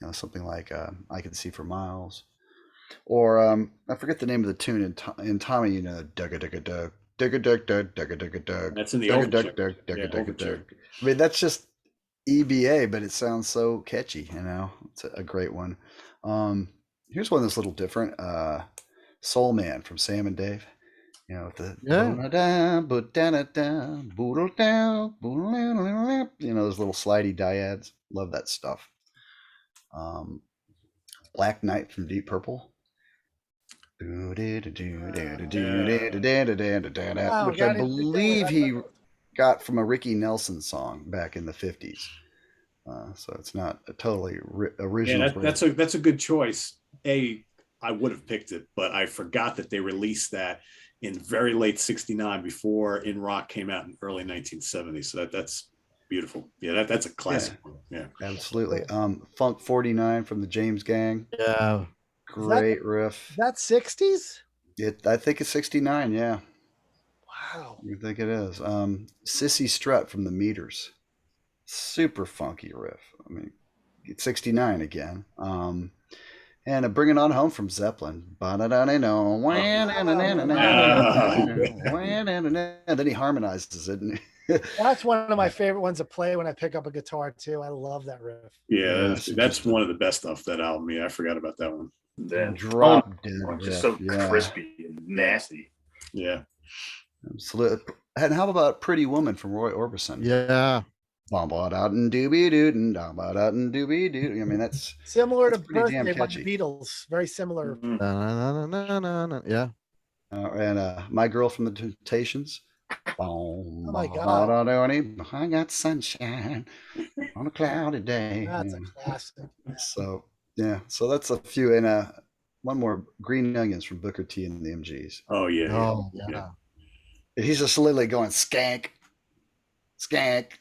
you know, something like I Can See for Miles, or I forget the name of the tune in Tommy. You know, dug a dug a dug. Dug a dug dug dug a dug a dug. That's in the dug overture. dug dug dug dug dug. I mean, that's just EBA, but it sounds so catchy. You know, it's a great one. Here's one that's a little different. Soul Man from Sam and Dave. You know, with the you know, those little slidey dyads. Love that stuff. Black Knight from Deep Purple. Which I believe he got from a Ricky Nelson song back in the 50s. So it's not a totally original. Yeah, that's a good choice. I would have picked it, but I forgot that they released that in very late 69 before In Rock came out in early 1970. So that's beautiful. Yeah, that's a classic one. Yeah, absolutely. Funk 49 from the James Gang. Yeah. Great riff. That's 60s? I think it's 69, yeah. Wow. I think it is. Sissy Strut from the Meters. Super funky riff. I mean, it's 69 again. And Bring It On Home from Zeppelin. And then he harmonizes it. That's one of my favorite ones to play when I pick up a guitar too. I love that riff. Yeah, that's one of the best off that album. Yeah, I forgot about that one. Then Drop just so crispy and nasty. Yeah, absolutely. And how about Pretty Woman from Roy Orbison? Yeah. I mean, that's similar to Birthday by the Beatles. Very similar. Yeah. And My Girl from the Temptations. Oh my God. I got sunshine on a cloudy day. That's a classic. So yeah, so that's a few. And one more, Green Onions from Booker T and the MGs. Oh yeah. Oh yeah. He's just literally going skank. But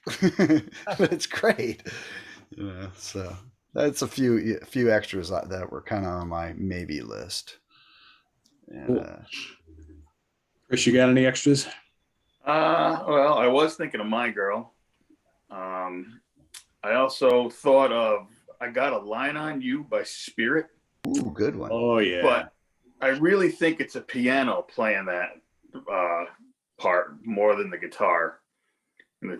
it's great. Yeah, so that's a few extras that were kind of on my maybe list. And, cool. Chris, you got any extras? Well, I was thinking of My Girl. I also thought of I Got a Line on You by Spirit. Ooh, good one. Oh yeah. But I really think it's a piano playing that part more than the guitar. And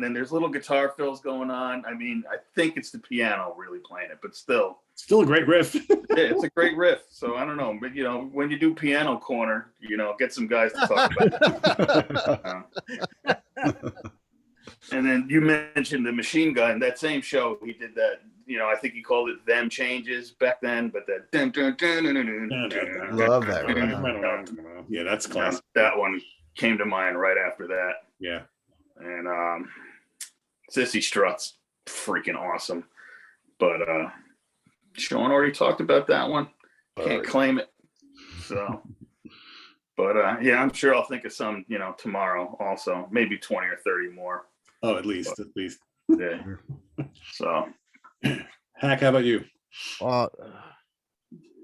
then there's little guitar fills going on. I mean, I think it's the piano really playing it, but still a great riff. Yeah, it's a great riff. So I don't know, but you know, when you do piano corner, you know, get some guys to talk about it. And then you mentioned the Machine Gun. That same show, he did that. I think he called it "Them Changes" back then, but that Love that. Yeah, that's classic. That one came to mind right after that. Yeah. And Sissy Strut's freaking awesome. But Sean already talked about that one. Can't claim it. So, but yeah, I'm sure I'll think of some, tomorrow also, maybe 20 or 30 more. Oh, at least. Yeah. So, Hack, how about you? I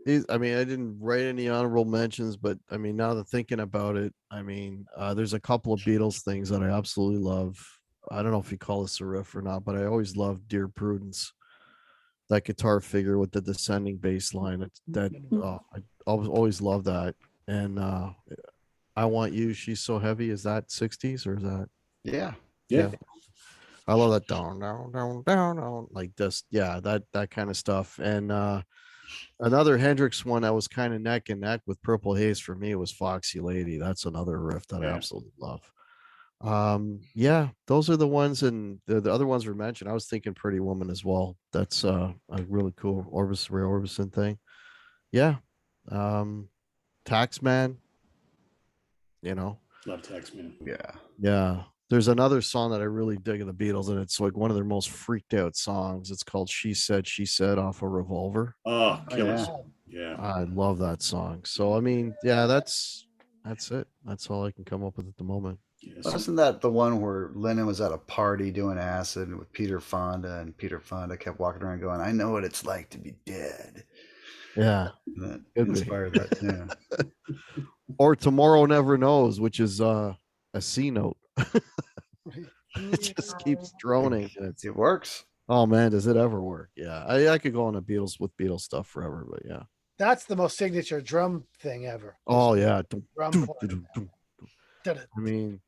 didn't write any honorable mentions, but I mean, now that thinking about it, there's a couple of Beatles things that I absolutely love. I don't know if you call this a riff or not, but I always loved Dear Prudence, that guitar figure with the descending bass line. I always loved that. And I Want You, She's So Heavy. Is that 60s or is that? Yeah. I love that down, down, down, down, down, like this. Yeah, that kind of stuff. And another Hendrix one that was kind of neck and neck with Purple Haze for me was Foxy Lady. That's another riff that I absolutely love. Yeah, those are the ones, and the other ones were mentioned. I was thinking Pretty Woman as well. That's a really cool Roy Orbison thing. Yeah. Taxman, Love Taxman. yeah. There's another song that I really dig of the Beatles, and it's like one of their most freaked out songs. It's called She Said off of Revolver. Oh, killer. Yeah. I love that song. So I mean, yeah, that's it. That's all I can come up with at the moment. Wasn't that the one where Lennon was at a party doing acid with Peter Fonda, and Peter Fonda kept walking around going, "I know what it's like to be dead." Yeah. That inspired that. Yeah. Or Tomorrow Never Knows, which is a C note. It just keeps droning. It works. Oh man, does it ever work? Yeah. I could go on a Beatles stuff forever, but yeah. That's the most signature drum thing ever. Oh yeah. Drum I mean,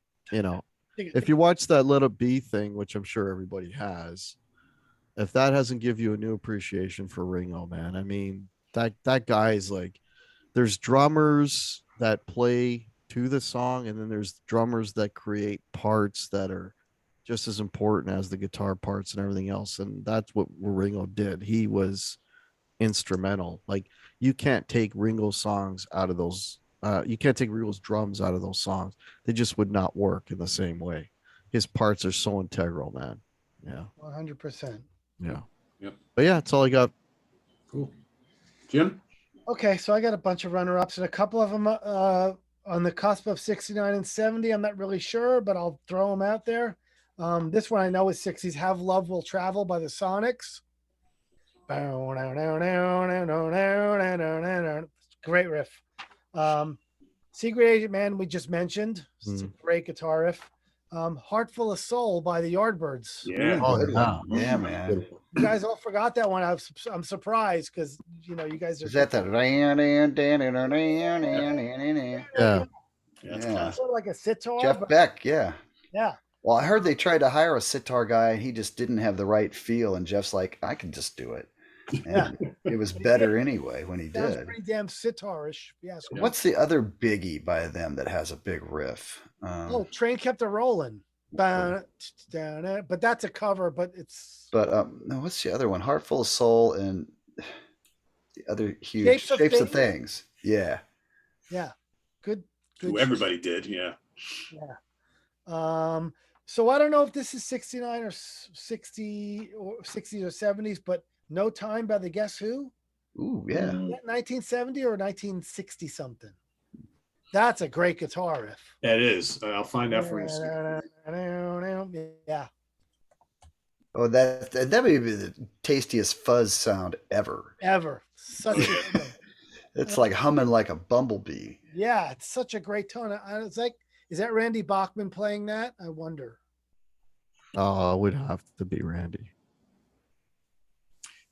if you watch that Let It Be thing, which I'm sure everybody has, if that hasn't give you a new appreciation for Ringo, man, I mean, that guy's like, there's drummers that play to the song, and then there's drummers that create parts that are just as important as the guitar parts and everything else. And that's what Ringo did. He was instrumental. Like, you can't take Ringo's songs out of those. You can't take Ringo's drums out of those songs. They just would not work in the same way. His parts are so integral, man. Yeah. 100%. Yeah. Yep. But yeah, that's all I got. Cool. Jim? Okay, so I got a bunch of runner-ups, and a couple of them on the cusp of 69 and 70. I'm not really sure, but I'll throw them out there. This one I know is 60s. Have Love Will Travel by the Sonics. Great riff. Secret Agent Man, we just mentioned. It's a great guitar riff. Heart Full of Soul by the Yardbirds. Yeah. Oh, yeah. Yeah, man. You guys all forgot that one. I'm surprised because you guys are. Is that the? Yeah. Yeah. Sort of like a sitar. Jeff but, Beck. Yeah. yeah. Well, I heard they tried to hire a sitar guy, and he just didn't have the right feel. And Jeff's like, I can just do it. And it was better anyway when he Sounds did. pretty damn sitarish. Yes. Yeah. What's the other biggie by them that has a big riff? Train Kept a Rolling. But that's a cover. But it's. But no, what's the other one? Heart Full of Soul and the other huge Shapes of Things. Yeah. Yeah. Good. Who everybody did. Yeah. Yeah. So I don't know if this is 69 or 60 or 60s or 70s, but No Time by the Guess Who? Ooh, yeah. 1970 or 1960 something. That's a great guitar riff. Yeah, it is. I'll find out for you. Yeah. Oh, that may be the tastiest fuzz sound ever. Such a It's like humming like a bumblebee. yeah, it's such a great tone. It's like, is that Randy Bachman playing that? I wonder. Oh, it would have to be Randy.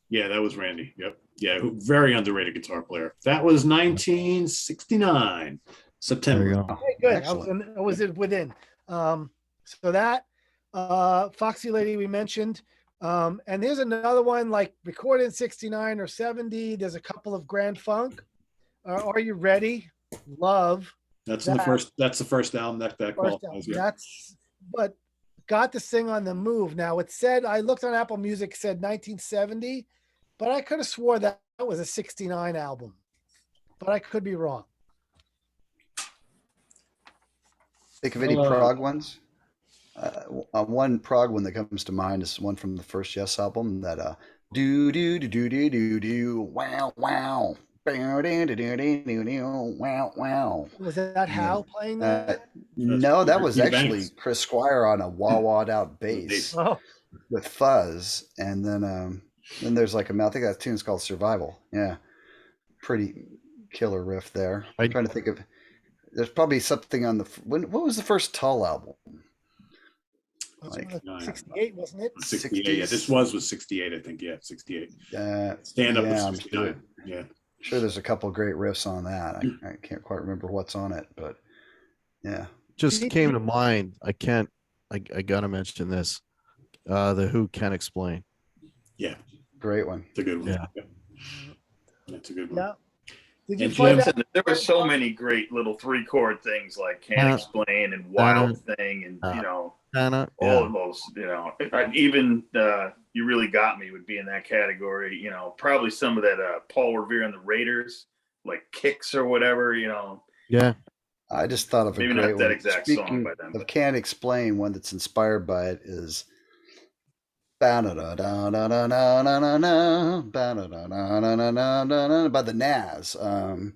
Yeah, that was Randy. Yep. Yeah, very underrated guitar player. That was 1969, September. There you go. Okay, good. Excellent. I was within. So that Foxy Lady we mentioned. And here's another one like recorded in 69 or 70. There's a couple of Grand Funk. Are You Ready? Love. That's the first album that qualifies. Yeah. But got to sing on the move. Now it said, I looked on Apple Music, said 1970, but I could have swore that was a 69 album, but I could be wrong. Think of any prog ones? One prog one that comes to mind is one from the first Yes album, that do do do do do do do wow wow wow wow. Was that Hal playing that? No, that was Peter actually Banks. Chris Squire on a wah-wah'd out bass Oh, with fuzz, and then there's like I think that tune's called Survival. Yeah, pretty killer riff there. I'm trying to think of. There's probably something on the. What was the first Tull album? Like 68, wasn't it? 68. Yeah, this was 68, I think. Yeah, 68. Stand Up yeah, was 69. Yeah. I'm sure there's a couple great riffs on that. I can't quite remember what's on it, but yeah. Just came to mind. I gotta mention this. The Who Can Explain. Yeah. Great one. It's a good one. Yeah. That's a good one. Yeah. Did you And find Jim- out? There were so many great little 3-chord things like Can't Explain and Wild Thing and, all of those, even You Really Got Me would be in that category, probably some of that Paul Revere and the Raiders, like Kicks or whatever, Yeah. I just thought of Maybe a not great that one. exact song Speaking by them, of but- Can't Explain, one that's inspired by it is by the Nas. Oh,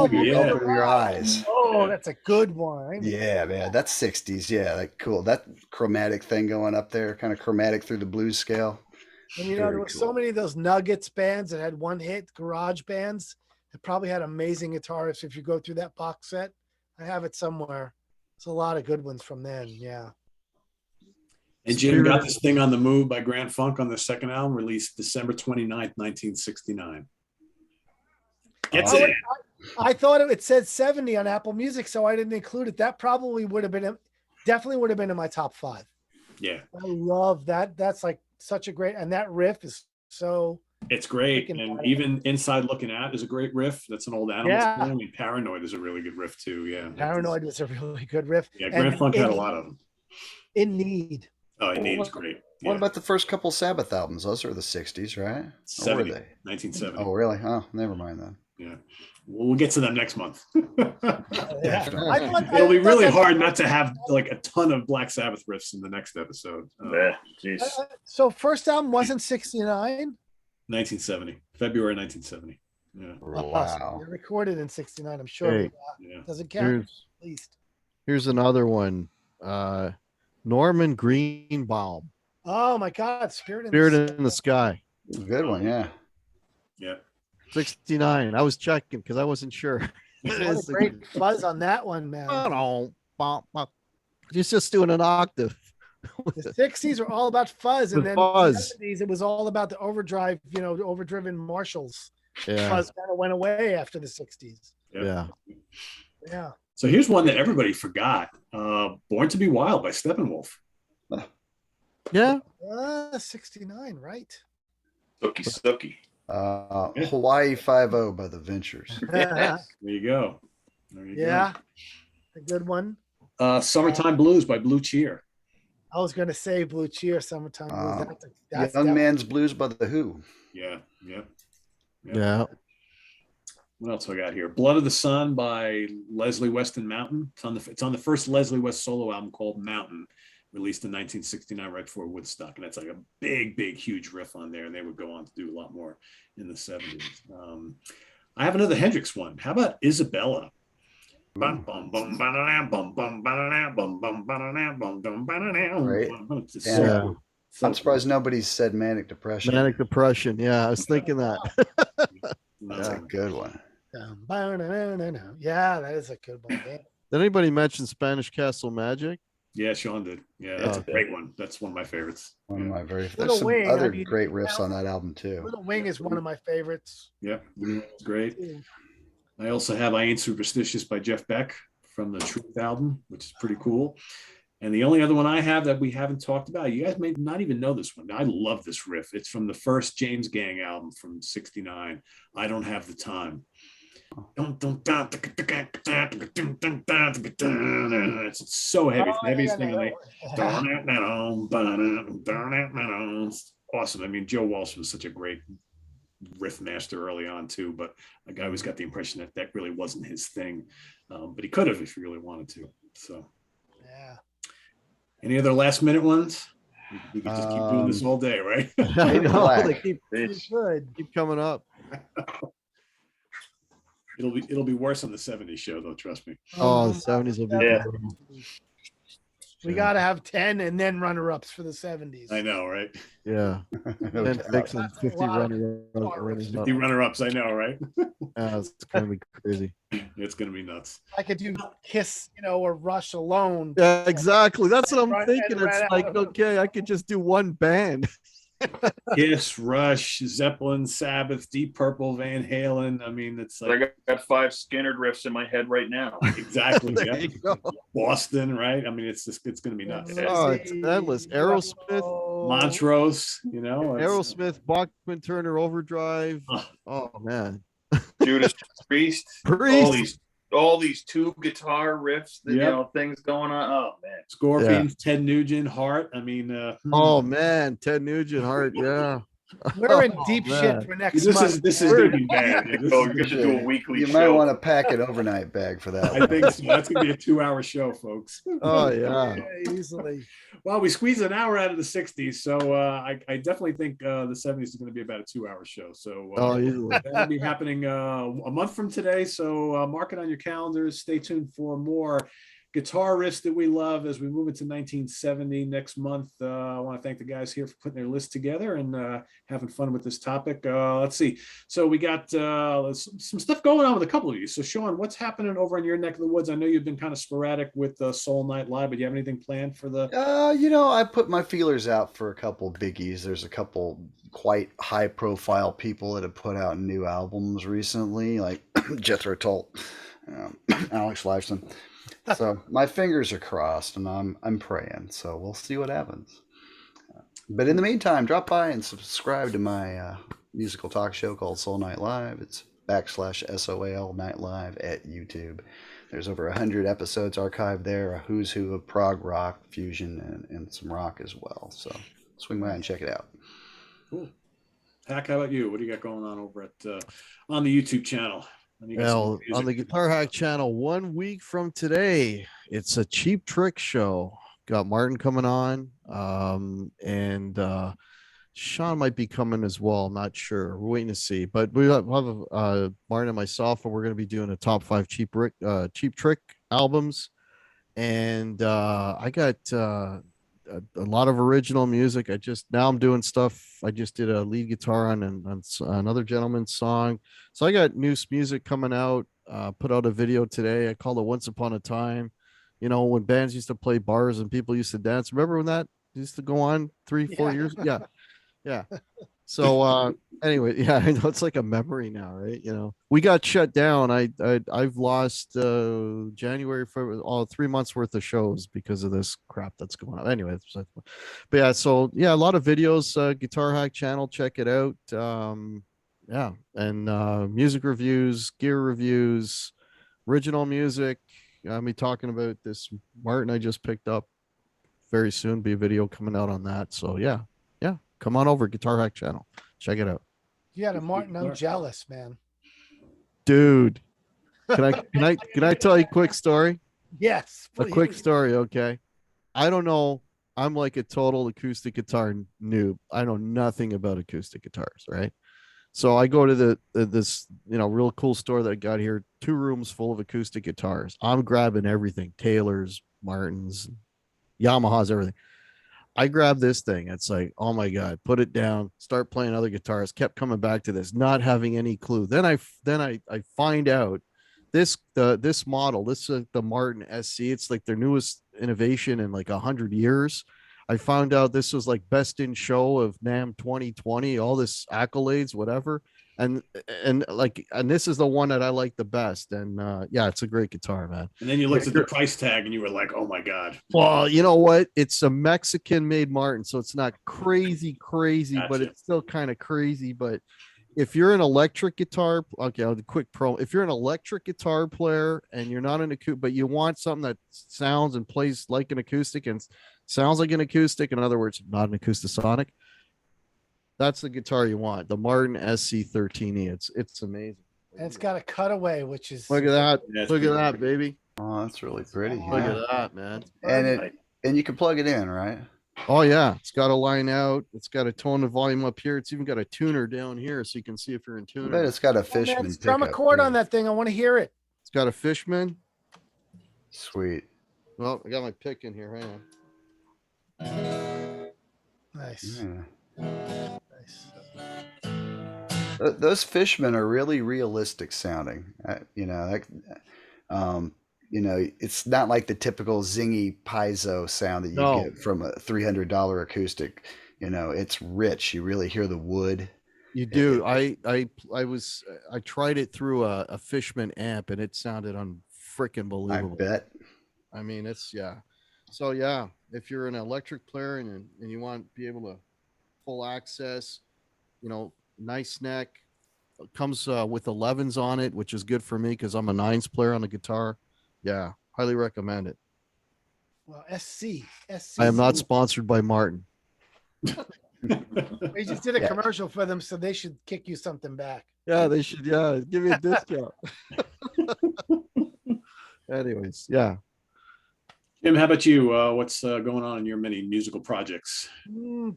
Open yeah. Your Eyes. Oh, that's a good one. Yeah, man, that's 60s. Yeah, like cool. That chromatic thing going up there, kind of chromatic through the blues scale. And there Very were so cool. many of those Nuggets bands that had one hit, garage bands that probably had amazing guitarists. If you go through that box set, I have it somewhere. It's a lot of good ones from then. Yeah. And Jim got this thing on the move by Grand Funk on their second album, released December 29th, 1969. Gets it. I thought it said 70 on Apple Music, so I didn't include it. That probably would have been, definitely would have been in my top 5. Yeah. I love that. That's like such a great, and that riff is so. It's great. Freaking And badass. even Inside Looking Out is a great riff. That's an old Animals Yeah. song. I mean, Paranoid is a really good riff too. Yeah. Paranoid was a really good riff. Yeah, Grand And Funk had a lot of them. In Need. Oh, it needs great. Yeah. What about the first couple Sabbath albums? Those are the 60s, right? Or were 70, they? 1970. Oh, really? Oh, never mind then. Yeah. We'll get to them next month. Yeah. It'll be really hard not to have like a ton of Black Sabbath riffs in the next episode. Yeah, jeez. So first album wasn't 69. 1970, February 1970. Yeah. Wow. They recorded in 69. I'm sure. Hey, Yeah. Doesn't count. Here's At least. here's another one. Norman Greenbaum, Oh my God! Spirit Spirit in the Sky, Good one, yeah. Yeah. 69. I was checking because I wasn't sure. What a great fuzz on that one, man. He's just doing an octave. The 60s were all about fuzz, and With then fuzz. the 70s it was all about the overdrive, overdriven Marshalls. Yeah. Fuzz kind of went away after the 60s. Yeah. Yeah. So here's one that everybody forgot. Born to Be Wild by Steppenwolf. Yeah. 69, right? Sookie. Hawaii 5-0 by the Ventures. Yeah. There you go. There you A good one. go. Summertime Blues by Blue Cheer. I was going to say Blue Cheer, Summertime Blues. Young Man's Blues by the Who. Yeah. Yeah. Yeah. What else I got here? Blood of the Sun by Leslie Weston Mountain. It's on the first Leslie West solo album called Mountain, released in 1969 right before Woodstock. And that's like a big, huge riff on there. And they would go on to do a lot more in the 70s. I have another Hendrix one. How about Isabella? Right. Yeah. I'm surprised nobody's said Manic Depression. Manic Depression. Yeah. I was thinking that. That's a good one. Yeah, that is a good one. Yeah. Did anybody mention Spanish Castle Magic? Yeah, Sean did. Yeah, that's Okay. a great one. That's one of my favorites. One of my very. Little There's some Wing, other I mean, great riffs on that album too. Little Wing is one of my favorites. Yeah, it's great. I also have I Ain't Superstitious by Jeff Beck from the Truth album, which is pretty cool. And the only other one I have that we haven't talked about, you guys may not even know this one. I love this riff. It's from the first James Gang album from '69. I Don't Have the Time. It's so heavy. It's the heaviest thing on the. It's awesome. I mean, Joe Walsh was such a great riff master early on too, but like, I always got the impression that that really wasn't his thing, but he could have if he really wanted to. So, Yeah. any other last minute ones? We could just keep doing this all day, right? I know, Black. they keep Good. coming up. It'll be worse on the 70s show though, trust me. Oh, the 70s will be Yeah. better. We got to have 10 and then runner-ups for the 70s. I know, right? Yeah. No And doubt. fix them That's a 50 lot of runners up. 50 runner-ups, I know, right? Yeah, it's gonna be crazy. It's gonna be nuts. I could do Kiss, or Rush alone. Yeah, exactly. That's what I'm Run- thinking. and It's run like, out. okay, I could just do one band. Kiss, Rush, Zeppelin, Sabbath, Deep Purple, Van Halen. I mean, it's I like got 5 Skinner riffs in my head right now. exactly. There Yeah. you go. Boston, right? I mean, it's gonna be nuts. Oh, it's endless. Aerosmith. Montrose, it's- Aerosmith, Bachman Turner Overdrive. Oh. Oh man. Judas Priest. Priest. All these 2 guitar riffs, Yep. things going on. Oh man. Scorpions, Ted Nugent, Heart. I mean, Oh man, Ted Nugent, Heart, yeah. We're in Oh, deep man. shit for next this month. is gonna be bad. Yeah, this Oh, is you get to do a weekly You show. might want to pack an overnight bag for that. I one. think so. That's gonna be a 2-hour show, folks. Oh yeah. Yeah, easily. Well, we squeezed an hour out of the 60s, so I definitely think the 70s is going to be about a 2-hour show. So Oh, easily. that'll be happening a month from today. So mark it on your calendars. Stay tuned for more guitar riffs that we love as we move into 1970 next month. I want to thank the guys here for putting their list together and having fun with this topic. Let's see. So we got some stuff going on with a couple of you. So Sean, what's happening over in your neck of the woods? I know you've been kind of sporadic with Soul Night Live, but do you have anything planned for the? I put my feelers out for a couple biggies. There's a couple quite high-profile people that have put out new albums recently, like Jethro Tull, Alex Lifeson. So my fingers are crossed, and I'm praying. So we'll see what happens. But in the meantime, drop by and subscribe to my musical talk show called Soul Night Live. It's /SOAL Night Live at YouTube. There's over 100 episodes archived there, a who's who of prog rock, fusion, and some rock as well. So swing by and check it out. Cool. Hack, how about you? What do you got going on over at on the YouTube channel? Well, on the Guitar Hack channel, 1 week from today, it's a Cheap Trick show. Got Martin coming on, and Sean might be coming as well. I'm not sure. We're waiting to see. But we'll have Martin and myself, and we're going to be doing a top 5 Cheap Trick albums. And I got a lot of original music. I'm doing stuff. I just did a lead guitar on another gentleman's song. So I got new music coming out. Put out a video today. I called it Once Upon a Time. When bands used to play bars and people used to dance. Remember when that used to go on 3-4 years? Yeah. So anyway, yeah, I know it's like a memory now, right? We got shut down. I've lost January for all 3 months worth of shows because of this crap that's going on. Anyway, but yeah, so yeah, a lot of videos, Guitar Hack channel, check it out. Yeah, and music reviews, gear reviews, original music. I'll be talking about this Martin I just picked up very soon. Be a video coming out on that. So yeah, come on over, Guitar Hack channel, check it out. You had a Martin. I'm jealous, man. Dude, can I tell you a quick story? Yes. A quick please. story, okay? I don't know. I'm like a total acoustic guitar noob. I know nothing about acoustic guitars, right? So I go to this real cool store that I got here, 2 rooms full of acoustic guitars. I'm grabbing everything, Taylor's, Martin's, Yamaha's, everything. I grabbed this thing. It's like, oh my God, put it down, start playing other guitars, kept coming back to this, not having any clue. Then I find out this model, this is the Martin SC. It's like their newest innovation in like 100 years. I found out this was like best in show of NAMM 2020, all this accolades, whatever. And this is the one that I like the best. And yeah, it's a great guitar, man. And then you looked at the price tag and you were like, oh my God. Well, you know what? It's a Mexican made Martin, so it's not crazy, Gotcha. but it's still kind of crazy. But if you're an electric guitar, okay, I'll do a quick pro. If you're an electric guitar player and you're not an acoustic, but you want something that sounds and plays like an acoustic and sounds like an acoustic, in other words, not an acoustasonic, that's the guitar you want. The Martin SC13E. It's amazing. And it's got a cutaway, which is Look at that. That's Look at pretty that, baby. Oh, that's really pretty. Look Yeah. at that, man. And you can plug it in, right? Oh yeah, it's got a line out. It's got a tone of volume up here. It's even got a tuner down here, so you can see if you're in I tuner. bet it's got a Oh, Fishman. man, strum a pickup, chord too. on that thing. I want to hear it. It's got a Fishman. Sweet. Well, I got my pick in here. Hang on. Nice. Yeah. Nice. Those Fishmen are really realistic sounding. It's not like the typical zingy piezo sound that you No. get from a $300 acoustic. It's rich. You really hear the wood. You do. I tried it through a Fishman amp, and it sounded unfreaking I believable. bet. I mean, it's yeah. So yeah, if you're an electric player and you want to be able to full access, nice neck, comes with 11s on it, which is good for me because I'm a 9s player on the guitar. Yeah, highly recommend it. Well, SC. I am not sponsored by Martin. We just did a Yeah. commercial for them, so they should kick you something back. Yeah, they should. Yeah, give me a discount. Anyways, yeah. Jim, how about you? What's going on in your many musical projects?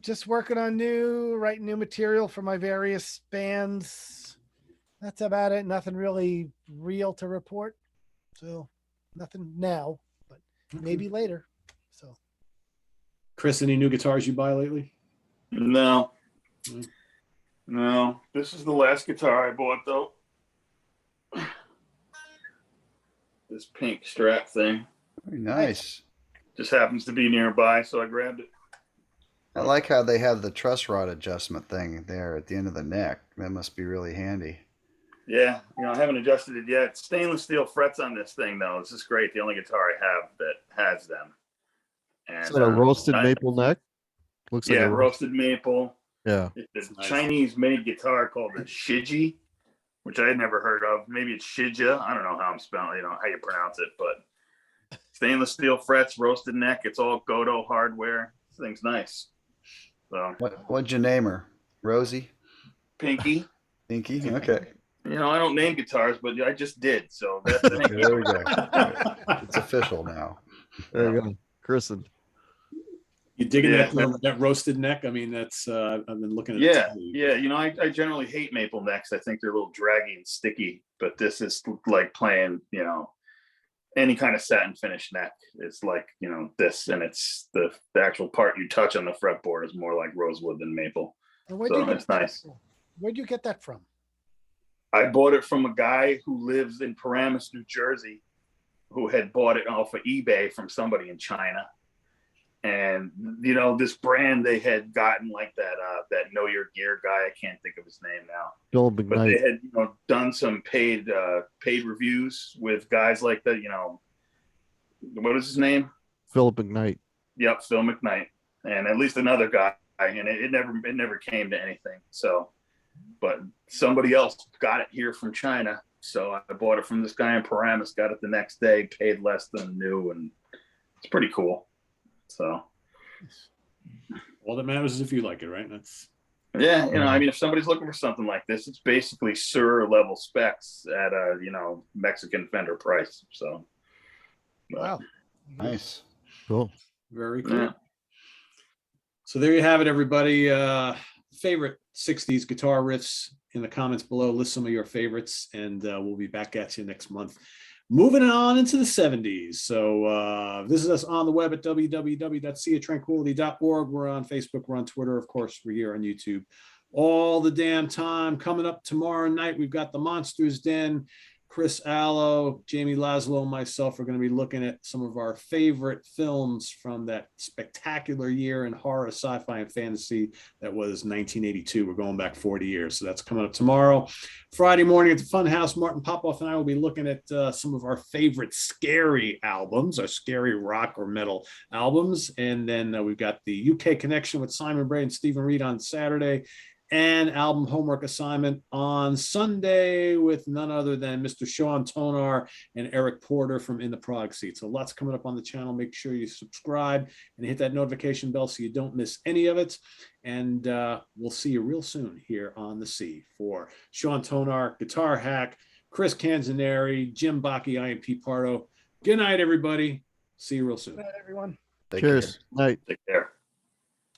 Just working on writing new material for my various bands. That's about it. Nothing really real to report. So nothing now, but maybe later. So Chris, any new guitars you buy lately? No. Mm. No. This is the last guitar I bought, though. This pink strap thing Very nice. just happens to be nearby, so I grabbed it. I like how they have the truss rod adjustment thing there at the end of the neck. That must be really handy. Yeah, I haven't adjusted it yet. Stainless steel frets on this thing, though. This is great. The only guitar I have that has them. And Is that a roasted maple neck? Looks like Yeah, a roasted maple. Yeah. It's a Nice. Chinese-made guitar called the Shiji, which I had never heard of. Maybe it's Shija. I don't know how I'm spelling, how you pronounce it, but stainless steel frets, roasted neck. It's all Godo hardware. This thing's nice. So What'd you name her? Rosie? Pinky. Pinky? Okay. I don't name guitars, but I just did. So that's There we go. It's official now. There you go. Christened. You digging Yeah. that roasted neck? I mean, that's I've been looking at. Yeah, it. yeah. I generally hate maple necks. I think they're a little draggy and sticky, but this is like playing, any kind of satin finish neck. It's like, this, and it's the actual part you touch on the fretboard is more like rosewood than maple. and where'd So you get it's that nice. from? Where'd you get that from? I bought it from a guy who lives in Paramus, New Jersey, who had bought it off of eBay from somebody in China. And this brand they had gotten like that Know Your Gear guy. I can't think of his name now. Bill But McKnight. they had done some paid reviews with guys like the what is his name? Philip McKnight. Yep, Phil McKnight, and at least another guy. And it never came to anything. So, but somebody else got it here from China. So I bought it from this guy in Paramus. Got it the next day, paid less than new, and it's pretty cool. So All that matters is if you like it, right? That's yeah, if somebody's looking for something like this, it's basically Sur level specs at a Mexican Fender price. So Wow. Nice. Cool. very cool. Yeah. So there you have it, everybody. Favorite 60s guitar riffs in the comments below. List some of your favorites, and we'll be back at you next month. Moving on into the 70s. So visit us on the web at www.seatranquility.org. We're on Facebook. We're on Twitter. Of course, we're here on YouTube all the damn time. Coming up tomorrow night, we've got the Monsters Den. Chris Allo, Jamie Laszlo, and myself are going to be looking at some of our favorite films from that spectacular year in horror, sci-fi, and fantasy that was 1982. We're going back 40 years. So that's coming up tomorrow. Friday morning at the Funhouse, Martin Popoff and I will be looking at some of our favorite scary albums, our scary rock or metal albums. And then we've got the UK connection with Simon Bray and Stephen Reed on Saturday. and album homework assignment on Sunday with none other than Mr. Sean Tonar and Eric Porter from In the Prog Seat. So lots coming up on the channel. Make sure you subscribe and hit that notification bell so you don't miss any of it. And we'll see you real soon here on the C. For Sean Tonar, Guitar Hack, Chris Canzoneri, Jim Bacchi, I am Pete Pardo. Good night, everybody. See you real soon. Good night, everyone. Take Cheers. care. Night. Take care.